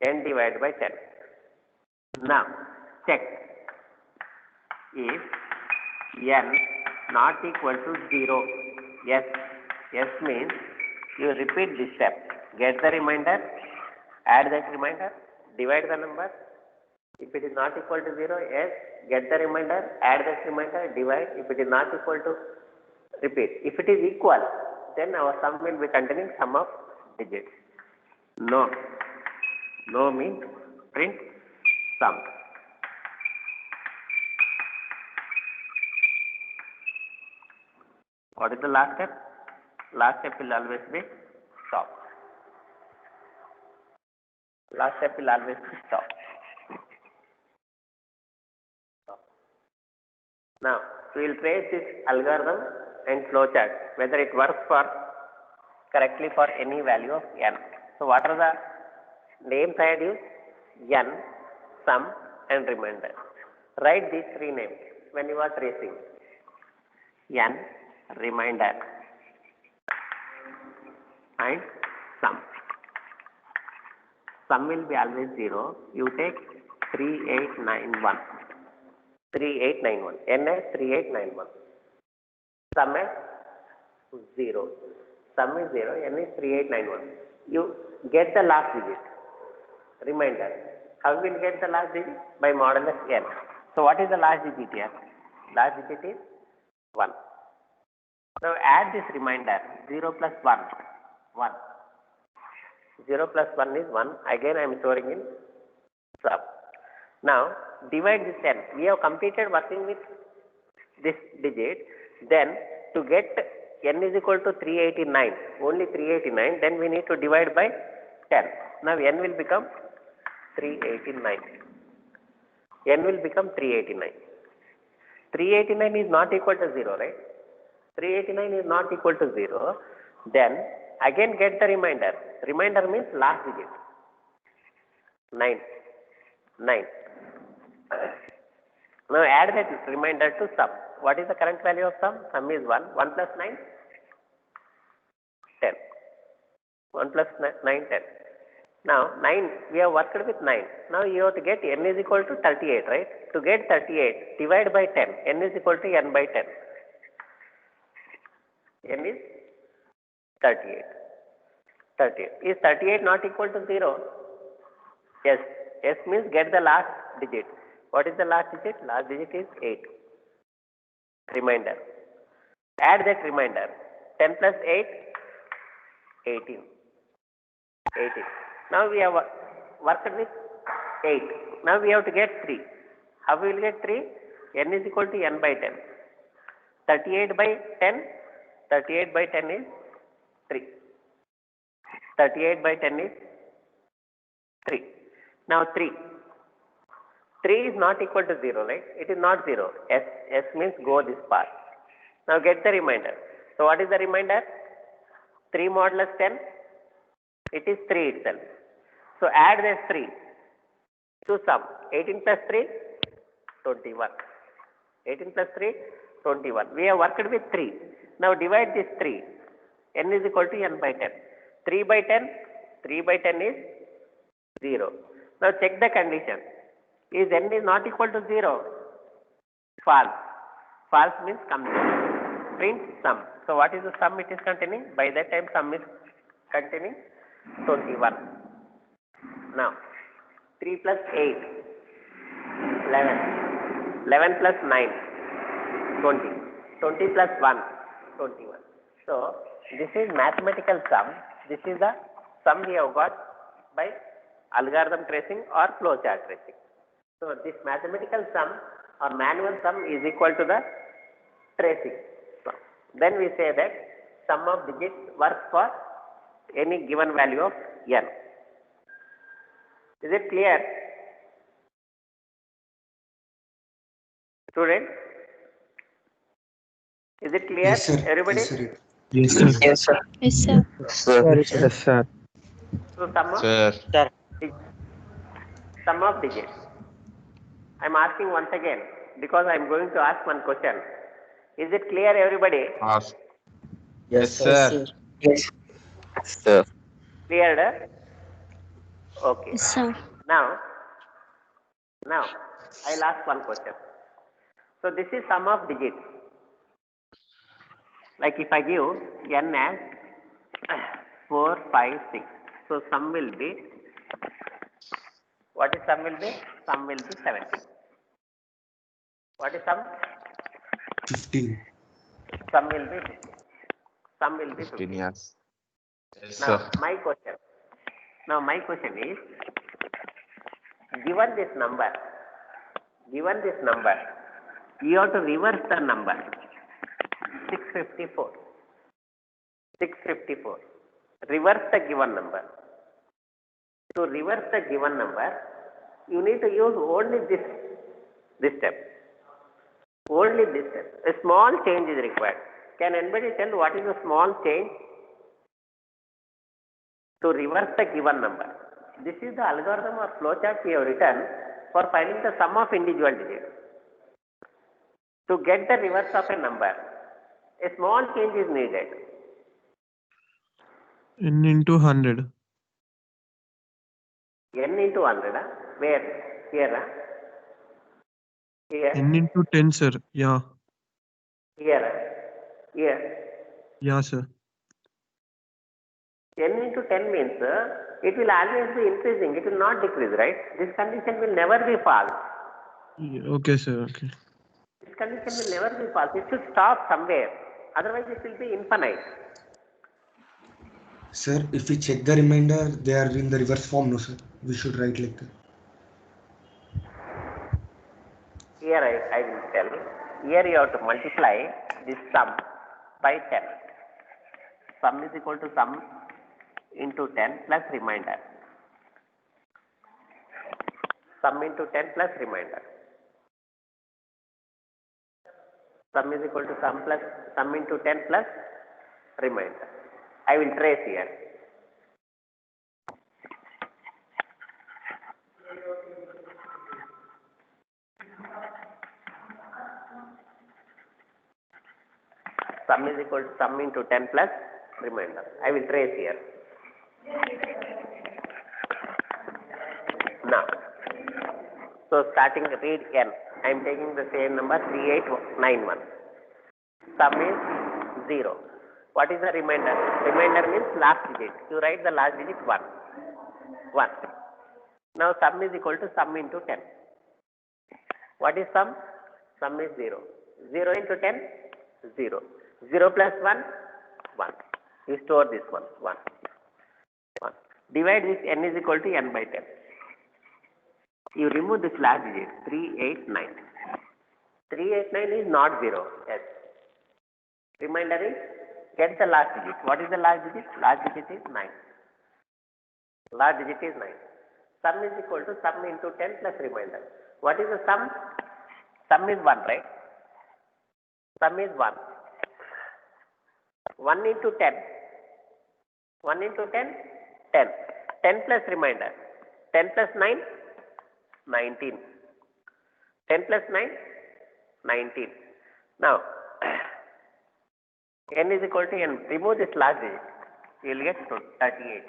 N divided by 10. Now check if n not equal to 0. Yes means you repeat this step. Get the remainder, add that remainder, divide the number. If it is not equal to 0, yes, get the remainder, add that remainder, divide. If it is not equal to, repeat. If it is equal, then our sum will be containing sum of digits. No means print sum. What is the last step? Last step will always be stop. Last step will always be stop. Now, we will trace this algorithm and flowchart, whether it works correctly for any value of n. So, what are the names I had used? N, sum and remainder. Write these three names when you are tracing. N, remainder and sum. Sum will be always 0. You take 3891. 3891. N is 3891. Sum is 0. Sum is 0. N is 3891. You get the last digit. Remainder. How will you get the last digit? By modulus n. So what is the last digit here? Last digit is 1. Now add this remainder. 0 plus 1. 1. 0 plus 1 is 1. Again I am storing in sum. Now divide this 10. We have completed working with this digit. Then to get n is equal to 389, only 389, then we need to divide by 10. Now n will become 389. N will become 389. 389 is not equal to 0, right? 389 is not equal to 0. Then again get the remainder. Remainder means last digit. 9. Now add that remainder to sum. What is the current value of sum? Sum is 1. 1 plus 9? 10. 1 plus 9, 10. Now 9, we have worked with 9. Now you have to get n is equal to 38, right? To get 38, divide by 10. N is equal to n by 10. N is 38. 38. Is 38 not equal to 0? Yes. S means get the last digit. What is the last digit? Last digit is 8. Remainder. Add that remainder. 10 plus 8, 18. 18. Now we have worked with 8. Now we have to get 3. How we will get 3? N is equal to n by 10. 38 by 10. 38 by 10 is 3. 38 by 10 is 3. Now 3. 3 is not equal to 0, right? It is not 0. S means go this path. Now get the remainder. So what is the remainder? 3 modulus 10. It is 3 itself. So add this 3 to sum. 18 plus 3, 21. 18 plus 3, 21. We have worked with 3. Now divide this 3. N is equal to n by 10. 3 by 10. 3 by 10 is 0. Now check the condition. Is n is not equal to 0? False. False means complete. Print sum. So what is the sum it is containing? By that time sum is containing 21. Now 3 plus 8, 11. 11 plus 9, 20. 20 plus 1, 21. So this is mathematical sum. This is the sum we have got by algorithm tracing or flowchart tracing. So this mathematical sum or manual sum is equal to the tracing. So, then we say that sum of digits works for any given value of n. Is it clear? Students? Is it clear,
Yes, sir.
everybody?
Yes, sir.
Yes, sir.
Yes, sir.
Yes, sir.
So sum of
Sir.
sum of digits. I am asking once again because I am going to ask one question. Is it clear, everybody?
Ask. Yes, sir.
Yes.
Sir.
Cleared? Okay.
Yes, sir.
Now I'll ask one question. So this is sum of digits. Like if I give n as 4, 5, 6. So sum will be, what is sum will be? Sum will be 17. What is sum?
15.
Sum will be 15. Sum will be
15
15.
years. Yes,
Now
sir.
my question is, given this number, you have to reverse the number 654. 654. Reverse the given number. To reverse the given number, you need to use only this step. Only this step. A small change is required. Can anybody tell what is a small change? To reverse the given number. This is the algorithm or flowchart we have written for finding the sum of individual digits. To get the reverse of a number, a small change is needed.
N into 100.
N into 100, where? Here, here,
N into 10, sir. Yeah.
here, here.
Yeah, sir.
N into 10 means it will always be increasing, it will not decrease, right? This condition will never be false.
Okay, sir. Okay.
This condition will never be false. It should stop somewhere. Otherwise, it will be infinite.
Sir, if we check the remainder, they are in the reverse form, no, sir. We should write like that.
Here I will tell. Here you have to multiply this sum by 10. Sum is equal to sum into 10 plus remainder. Sum into 10 plus remainder. Sum is equal to sum into 10 plus remainder. I will trace here. Sum is equal to sum into 10 plus remainder. I will trace here. Now, so starting read n. I am taking the same number 3891. Sum is 0. What is the remainder? Remainder means last digit. You write the last digit 1. 1. Now sum is equal to sum into 10. What is sum? Sum is 0. 0 into 10? 0. 0 plus 1? 1. You store this one. 1. 1. Divide this n is equal to n by 10. You remove this last digit. 389. 389 is not 0. Yes. Remainder is, get the last digit. What is the last digit? Last digit is 9. Last digit is 9. Sum is equal to sum into 10 plus remainder. What is the sum? Sum is 1, right? Sum is 1. 1 into 10. 1 into 10? 10. 10 plus remainder. 10 plus 9? 19. 10 plus 9? 19. Now, n is equal to n. Remove this last digit. You will get 38.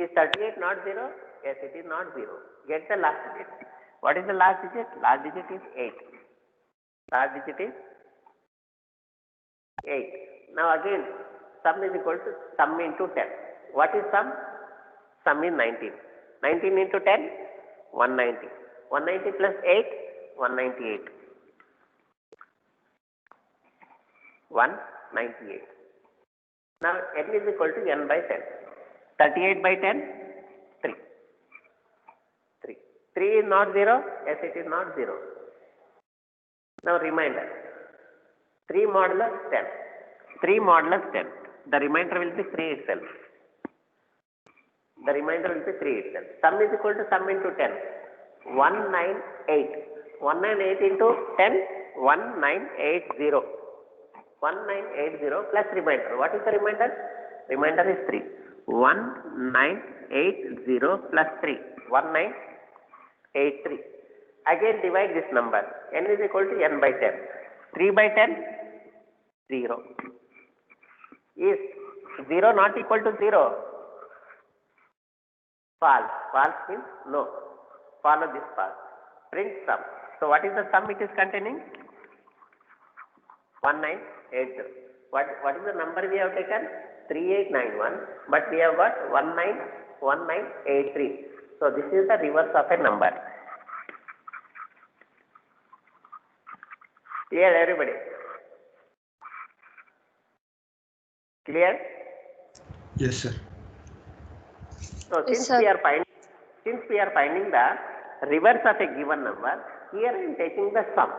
Is 38 not 0? Yes, it is not 0. Get the last digit. What is the last digit? Last digit is 8. Last digit is 8. Now again, sum is equal to sum into 10. What is sum? Sum is 19. 19 into 10? 190. 190 plus 8? 198. 198. Now n is equal to n by 10. 38 by 10? 3. 3. 3 is not 0? Yes, it is not 0. Now remainder. 3 modulus 10. 3 modulus 10. The remainder will be 3 itself. The remainder will be 3 itself. Sum is equal to sum into 10. 198. 198 into 10. 1980. 1980 plus remainder. What is the remainder? Remainder is 3. 1980 plus 3. 1983. Again divide this number. N is equal to n by 10. 3 by 10? 0. Is 0 not equal to 0? False. False means no. Follow this path. Print sum. So what is the sum it is containing? 1980. What is the number we have taken? 3891. But we have got 1983. So this is the reverse of a number. Clear, everybody? Clear?
Yes, sir.
So
Yes,
since
sir.
we are finding the reverse of a given number, here I am taking the sum.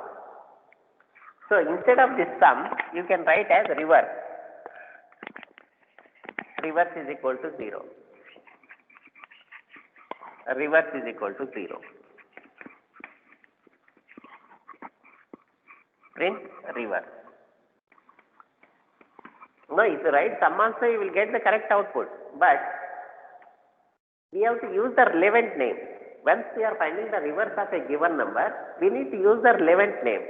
So instead of this sum, you can write as reverse. Reverse is equal to 0. Reverse is equal to 0. Print reverse. No, if you write sum also, you will get the correct output. But we have to use the relevant name. Once we are finding the reverse of a given number, we need to use the relevant name.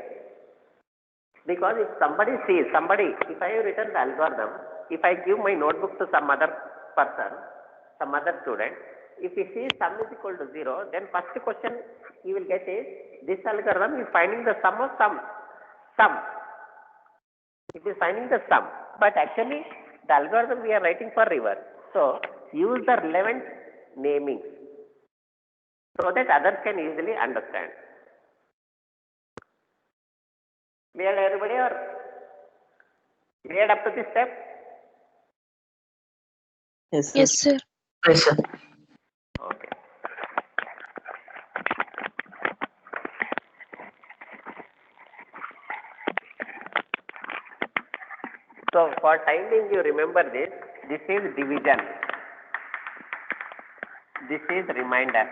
Because if somebody sees, if I have written the algorithm, if I give my notebook to some other person, some other student, if he sees sum is equal to 0, then first question he will get is, this algorithm is finding the sum of sum. It is finding the sum. But actually, the algorithm we are writing for reverse. So, use the relevant naming so that others can easily understand. Clear everybody or cleared up to this step?
Yes, sir.
Yes, sir.
Yes, sir.
Okay. So for time being you remember this. This is division. This is remainder.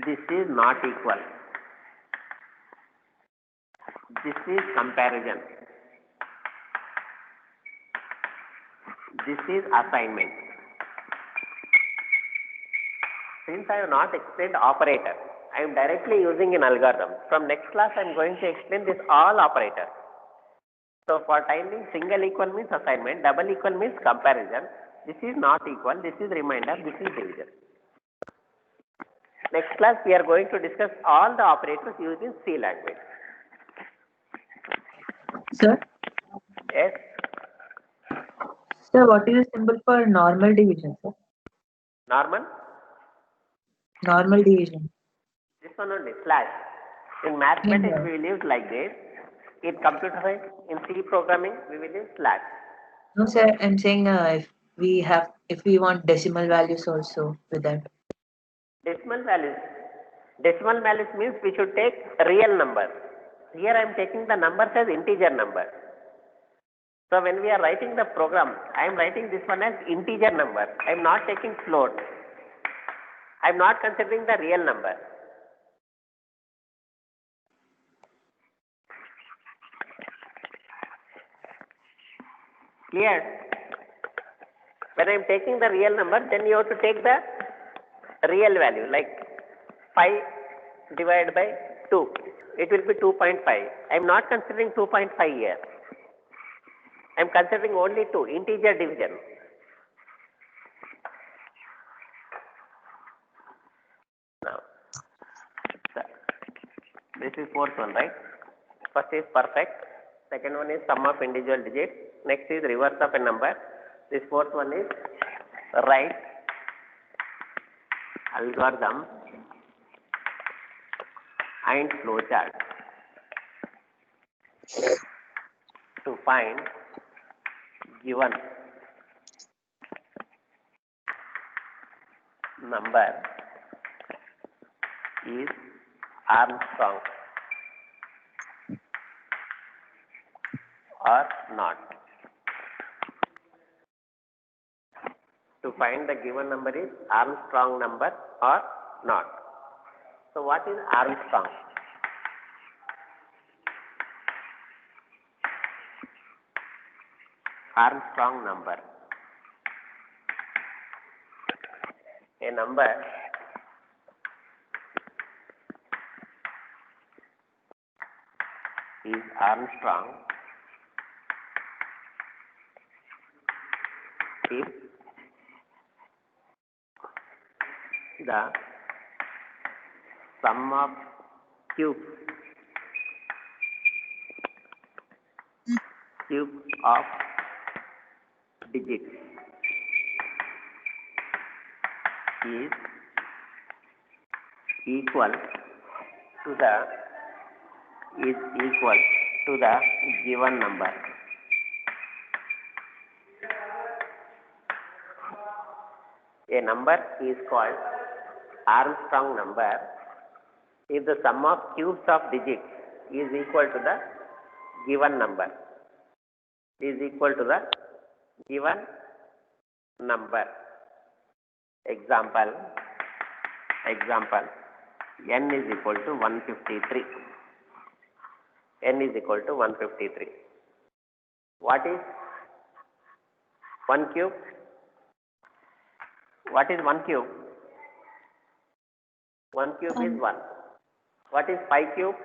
This is not equal. This is comparison. This is assignment. Since I have not explained operator, I am directly using an algorithm. From next class, I am going to explain this all operators. So for time being, single equal means assignment, double equal means comparison. This is not equal, this is remainder, this is division. Next class, we are going to discuss all the operators used in C language.
Sir,
Yes,
sir, what is the symbol for normal division, sir?
normal.
Normal division.
This one only, slash. In mathematics, we will use like this. In computer science, in C programming, we will use slash.
No, sir, I'm saying if we want decimal values also with that.
Decimal values. Decimal values means we should take real numbers. Here I am taking the numbers as integer number. So when we are writing the program, I am writing this one as integer number. I am not taking float. I am not considering the real number. Clear? When I am taking the real number, then you have to take the real value, like 5 divided by 2. It will be 2.5. I am not considering 2.5 here. I am considering only 2, integer division. Now, this is fourth one, right? First is perfect. Second one is sum of individual digits. Next is reverse of a number. This fourth one is right algorithm and flowchart to find given number is Armstrong. or not. To find the given number is Armstrong number or not. So what is Armstrong? Armstrong number. A number is Armstrong if the sum of cubes of digits is equal to the given number. A number is called Armstrong number if the sum of cubes of digits is equal to the given number. Example, n is equal to 153. N is equal to 153. What is 1 cube? What is 1 cube? 1 cube is 1. What is 5 cube?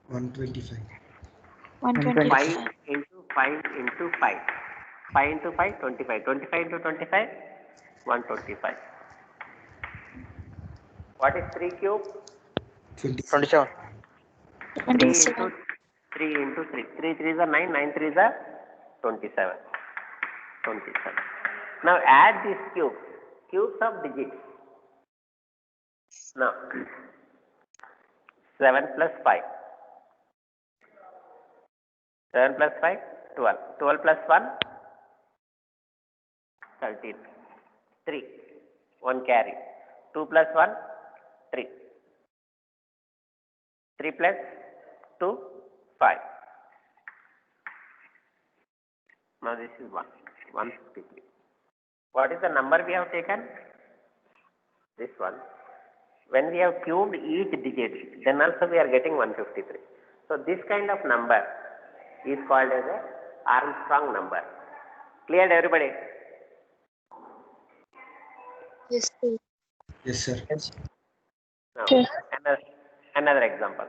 125.
125.
5 into 5 into 5. 5 into 5, 25. 25 into 25, 125. What is 3 cube?
27.
3
27.
into 3. 3 3s are 9, 9 3s are 27. Now add these cubes of digits. Now 7 plus 5. 7 plus 5, 12. 12 plus 1, 13. 3. 1 carry. 2 plus 1, 3. 3 plus 2, 5. Now this is 153. What is the number we have taken? This one. When we have cubed each digit, then also we are getting 153. So this kind of number is called as a Armstrong number. Cleared, everybody?
Yes, sir.
Yes, sir.
Now,
Sure.
another example.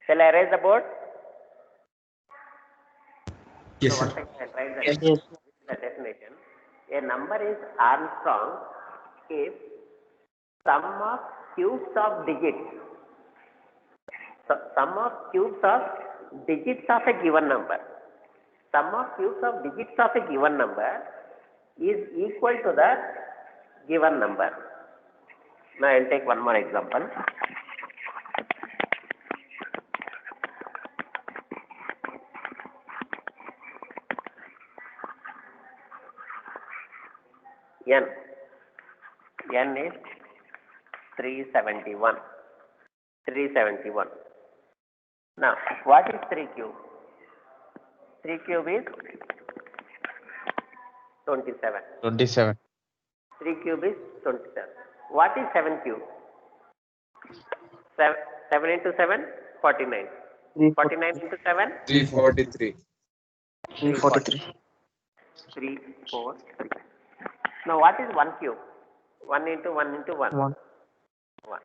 Shall I erase the board?
Yes,
So
sir.
once I write the,
Yes.
this is the definition. A number is Armstrong if sum of cubes of digits. So, sum of cubes of digits of a given number. Sum of cubes of digits of a given number is equal to the given number. Now I will take one more example. N is 371. 371. Now, what is 3 cube? 3 cube is 27.
27.
3 cube is 27. What is 7 cube? 7 into 7, 49. 49 into 7,
343.
343.
3, 4, 3. Now, what is 1 cube? 1 into 1 into 1.
1.
1.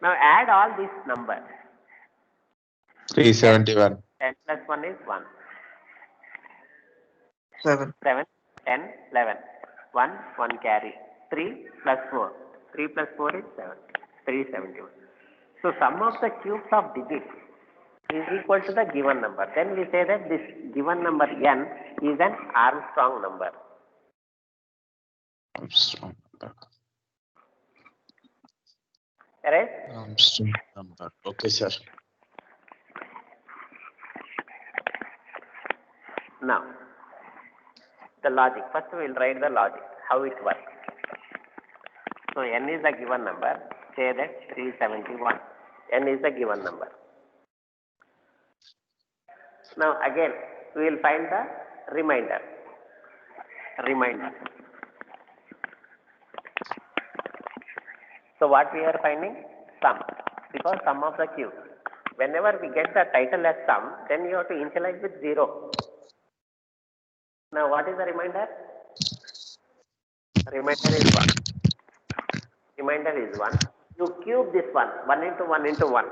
Now, add all these numbers.
371.
10 plus 1 is 1.
7.
7, 10, 11. 1 carry. 3 plus 4. 3 plus 4 is 7. 371. So, sum of the cubes of digits is equal to the given number. Then we say that this given number n is an Armstrong number.
Armstrong number.
Right?
Armstrong number. Okay, sir.
Now, the logic. First we will write the logic, how it works. So, n is a given number. Say that 371. N is a given number. Now again, we will find the remainder. So what we are finding? Sum. Because sum of the cube. Whenever we get the title as sum, then you have to initialize with 0. Now what is the remainder? Remainder is 1. Remainder is 1. You cube this one. 1 into 1 into 1.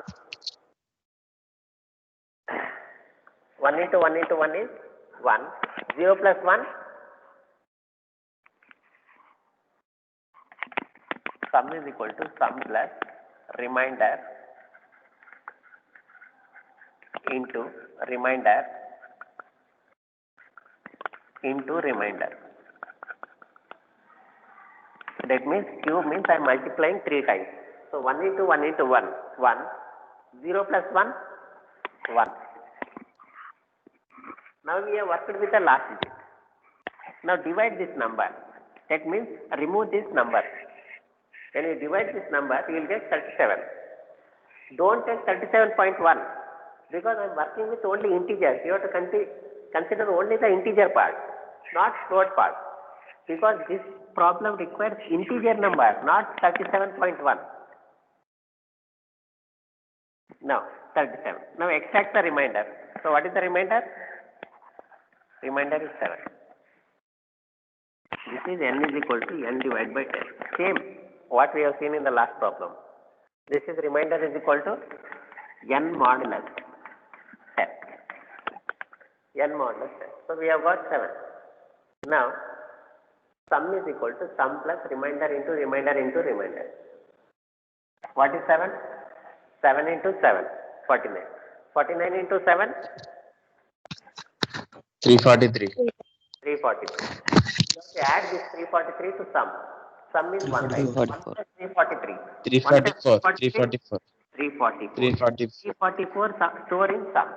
1 into 1 into 1 is 1. 0 plus 1. Sum is equal to sum plus remainder into remainder into remainder. That means cube means I am multiplying 3 times. So 1 into 1 into 1, 1. 0 plus 1, 1. Now we have worked with the last digit. Now divide this number. That means remove this number. When you divide this number, you will get 37. Don't take 37.1 because I am working with only integers. You have to consider only the integer part, not float part. Because this problem requires integer number, not 37.1. Now 37. Now extract the remainder. So what is the remainder? Remainder is 7. This is n is equal to n divided by 10. Same what we have seen in the last problem. This is remainder is equal to n modulus 10. N modulus 10. So we have got 7. Now sum is equal to sum plus remainder into remainder into remainder. What is 7? 7 into 7, 49. 49 into 7?
343.
343. You have to add this 343 to sum. Sum is 1, right?
344.
343.
344.
344.
344.
344 store in sum.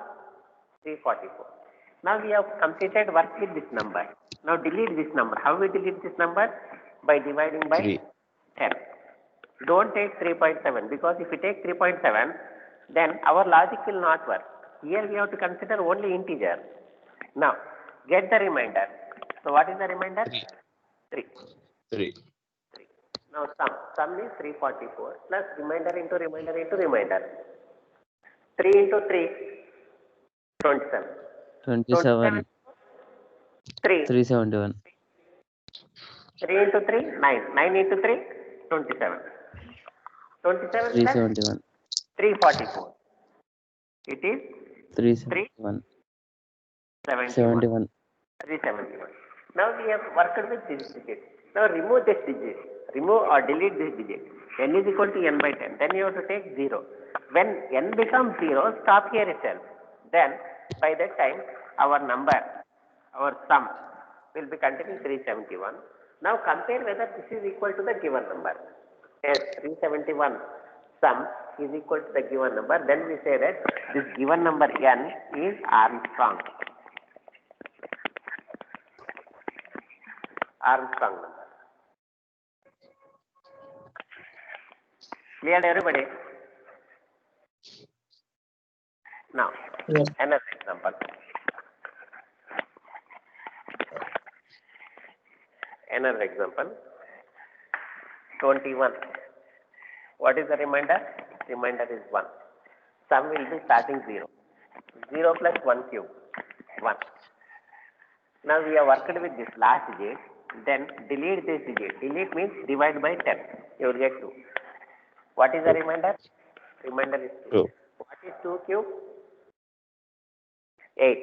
344. Now we have completed work with this number. Now delete this number. How we delete this number? By dividing by 10. Don't take 3.7 because if you take 3.7, then our logic will not work. Here we have to consider only integer. Now get the remainder. So what is the remainder? 3. Now sum is 344 plus remainder into remainder into remainder. 3 into 3, 27.
27.
3.
371.
3 into 3, 9. 9 into 3, 27. 27 plus
371.
344. It is
371.
71. 371. Now we have worked with this digit. Now remove this digit. Remove or delete this digit. N is equal to n by 10. Then you have to take 0. When n becomes 0, stop here itself. Then by that time our number, our sum will be containing 371. Now compare whether this is equal to the given number. Yes, 371 sum is equal to the given number. Then we say that this given number n is Armstrong. Armstrong number. Clear everybody? Now, another example. Another example. 21. What is the remainder? Remainder is 1. Sum will be starting 0. 0 plus 1 cube. 1. Now we have worked with this last digit. Then delete this digit. Delete means divide by 10. You will get 2. What is the remainder? Remainder is 2. What is 2 cube? 8.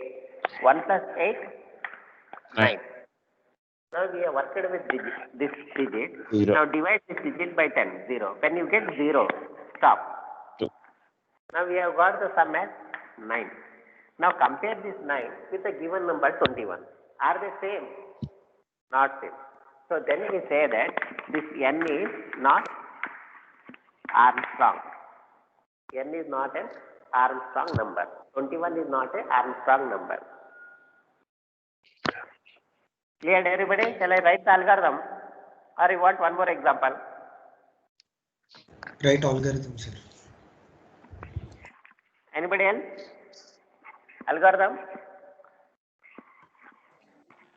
1 plus 8? 9. Now we have worked with this digit.
0.
Now divide this digit by 10. 0. When you get 0, stop.
2.
Now we have got the sum as 9. Now compare this 9 with the given number 21. Are they same? Not same. So then we say that this n is not Armstrong. N is not an Armstrong number. 21 is not an Armstrong number. Clear everybody? Shall I write the algorithm? Or you want one more example?
Write algorithm, sir.
Anybody else? Algorithm?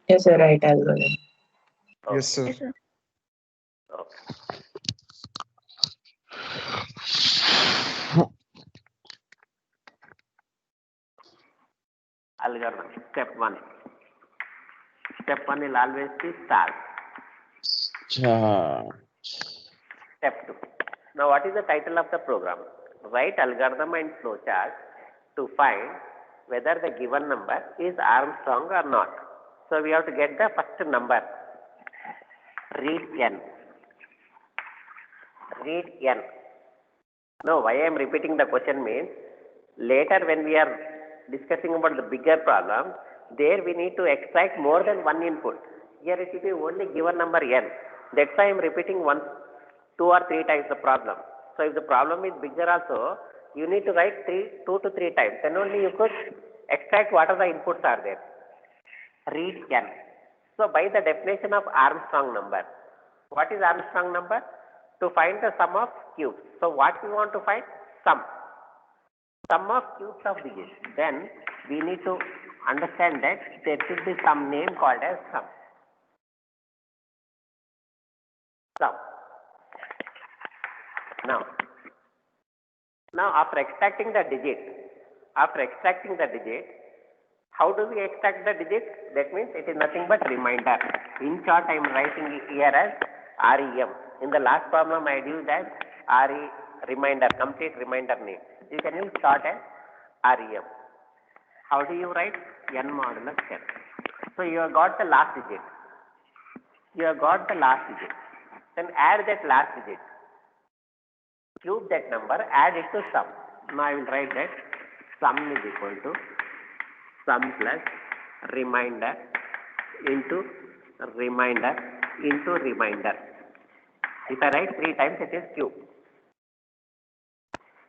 Yes, sir, right algorithm.
Yes, sir.
Yes, sir.
Okay. Algorithm. Step 1. Step 1 will always be start.
Cha.
Step 2. Now what is the title of the program? Write algorithm and flowchart to find whether the given number is Armstrong or not. So we have to get the first number. Read n. Read n. Now why I am repeating the question means later when we are discussing about the bigger problem, there we need to extract more than one input. Here it will be only given number n. That's why I am repeating 1, 2 or 3 times the problem. So if the problem is bigger also, you need to write 2 to 3 times. Then only you could extract what are the inputs are there. Read n. So by the definition of Armstrong number, what is Armstrong number? To find the sum of cubes. So what we want to find? Sum. Sum of cubes of digits. Then we need to understand that there should be some name called as sum. Sum. Now after extracting the digit, how do we extract the digit? That means it is nothing but remainder. In short, I am writing it here as REM. In the last problem, I used as remainder, complete remainder name. You can use short as REM. How do you write? N modulus n. So you have got the last digit. Then add that last digit. Cube that number, add it to sum. Now I will write that sum is equal to sum plus remainder into remainder. If I write 3 times, it is cube.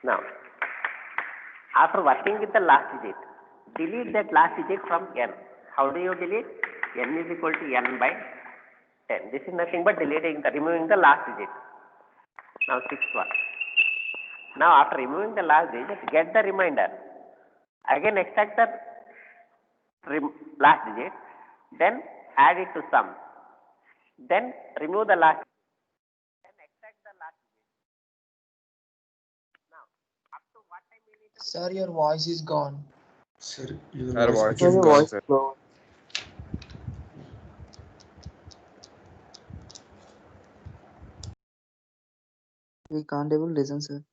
Now, after working with the last digit, delete that last digit from n. How do you delete? N is equal to n by 10. This is nothing but removing the last digit. Now, 6th one. Now, after removing the last digit, get the remainder. Again, extract the last digit, then add it to sum. Then remove the last digit. Then extract the last digit. Now, up to what time we need to...
Sir, your voice is gone.
Sir, your
Sir,
voice
voice
is
is
gone,
gone,
sir.
sir.
We can't able listen, sir.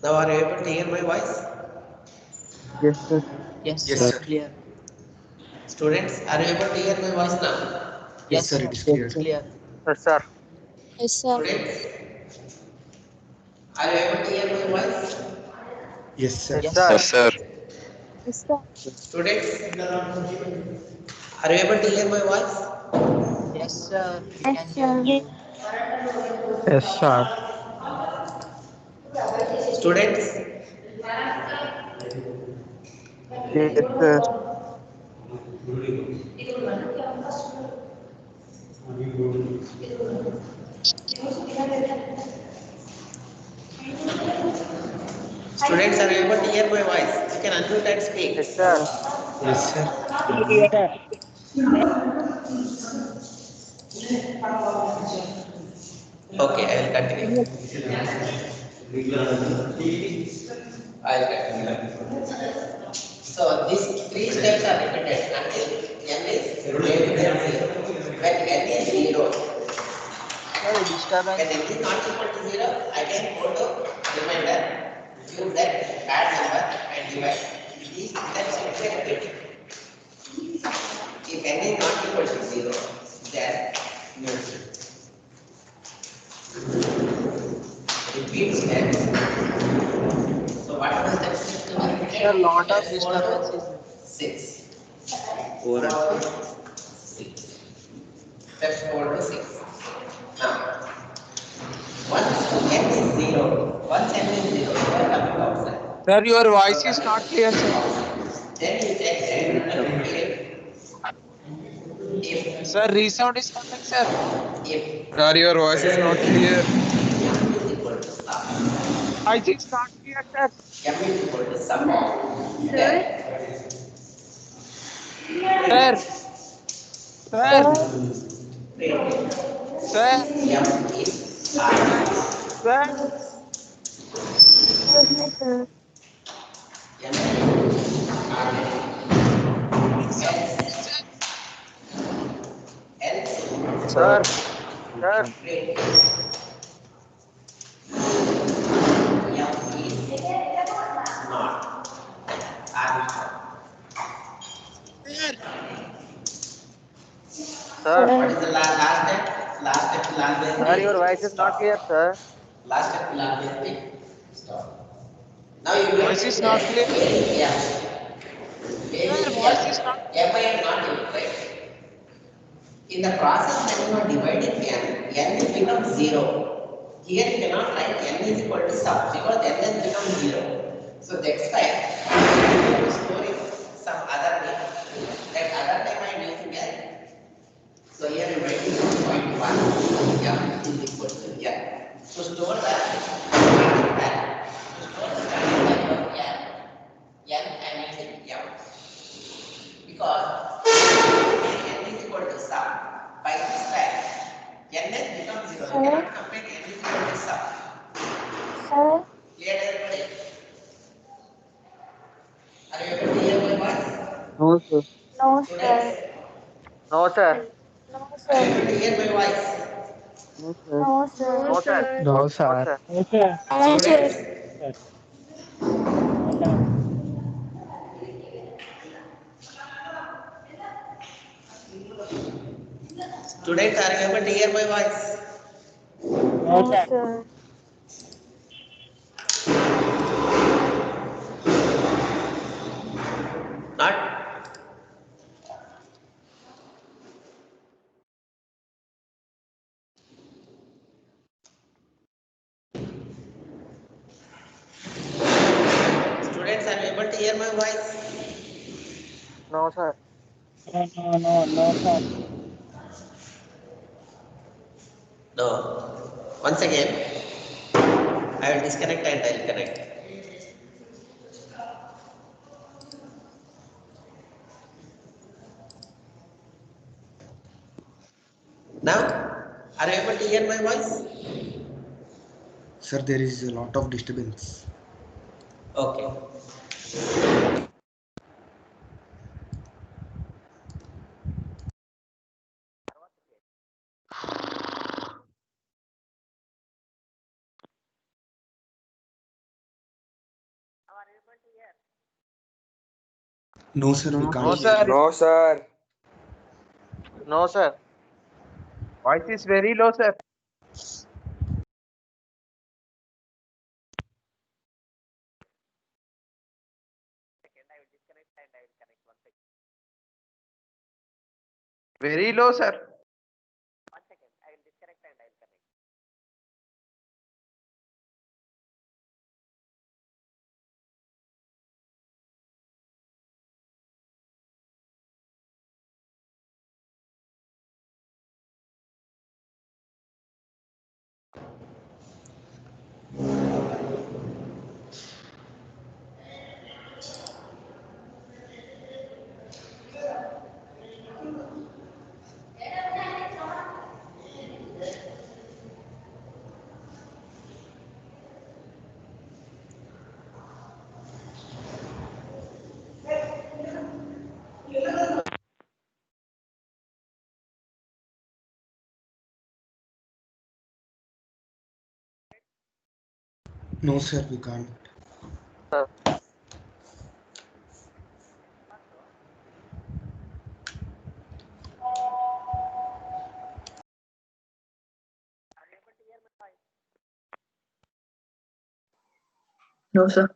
Now are you able to hear my voice?
Yes, sir.
Yes,
Yes,
sir.
sir.
Clear.
Students, are you able to hear my voice now?
Yes, sir, it is
Yes,
clear.
sir.
Clear.
Yes, sir.
Yes, sir.
Students, are you able to hear my voice?
Yes, sir.
Yes,
sir.
sir.
Yes, sir.
Students, are you able to hear my voice?
Yes, sir. We
Yes,
can hear
sir.
you.
Yes, sir.
Students,
Yes, sir.
students, are you able to hear my voice? You can unmute and speak.
Yes, sir.
Yes, sir.
Yes, sir.
Okay, I will continue. I'll continue. So these three steps are repeated until n is greater than 0. When n is 0,
Sir, disturbance.
when n is not equal to 0, I can go to remainder, use that add number and divide. These steps will be repeated. If n is not equal to 0, then repeat steps. So what are the steps to be repeated?
Sir, lot of
Steps 4
disturbance
to
is there.
6.
4 and 6.
6. Steps 4 to 6. Now, once n is 0, once n is 0, you are coming outside.
Sir, your voice is not clear, sir.
Then you take if
Sir, resound is coming, sir.
if
Sir, your voice is not clear.
m is equal to sum,
I think it's not clear, sir.
m is equal to sum of then
Sir, sir, sir,
m is r.
sir.
Excuse me, sir.
M is r. Else,
Sir, sir.
great. M is not r.
Sir,
What is the last step? Last step, last
sir, your
basic.
voice is not clear, sir.
Last step, last basic. Stop. Now you will
Voice is not clear.
where is m? Where
Sir,
is
voice
m?
is not
M is not equal, right? In the process when you are dividing n is become 0. Here you cannot write n is equal to sum because n has become 0. So that's why you have to store it some other name. That other name I am using as. So here I am writing 0.1 m is equal to n. So store the starting value. To store the starting value of n I am using m. Because n is equal to sum. By this time, n has become 0. You cannot compare n is equal to sum.
Sir?
Clear everybody? Are you able to hear my voice?
No, sir.
No,
Students,
sir.
No, sir.
No,
are you
sir.
able to hear my voice?
No, sir.
No, sir.
No, sir.
No,
No,
sir.
sir.
No, sir.
Students, students, are you able to hear my voice?
No, sir.
Not? Students, are you able to hear my voice?
No, sir.
No. Once again, I will disconnect and I will connect. Now, are you able to hear my voice?
Sir, there is a lot of disturbance.
Okay.
No, sir, we can't
No,
hear
sir.
you.
No, sir. No, sir. Voice is very low, sir. Very low, sir.
No, sir, we can't.
No, sir.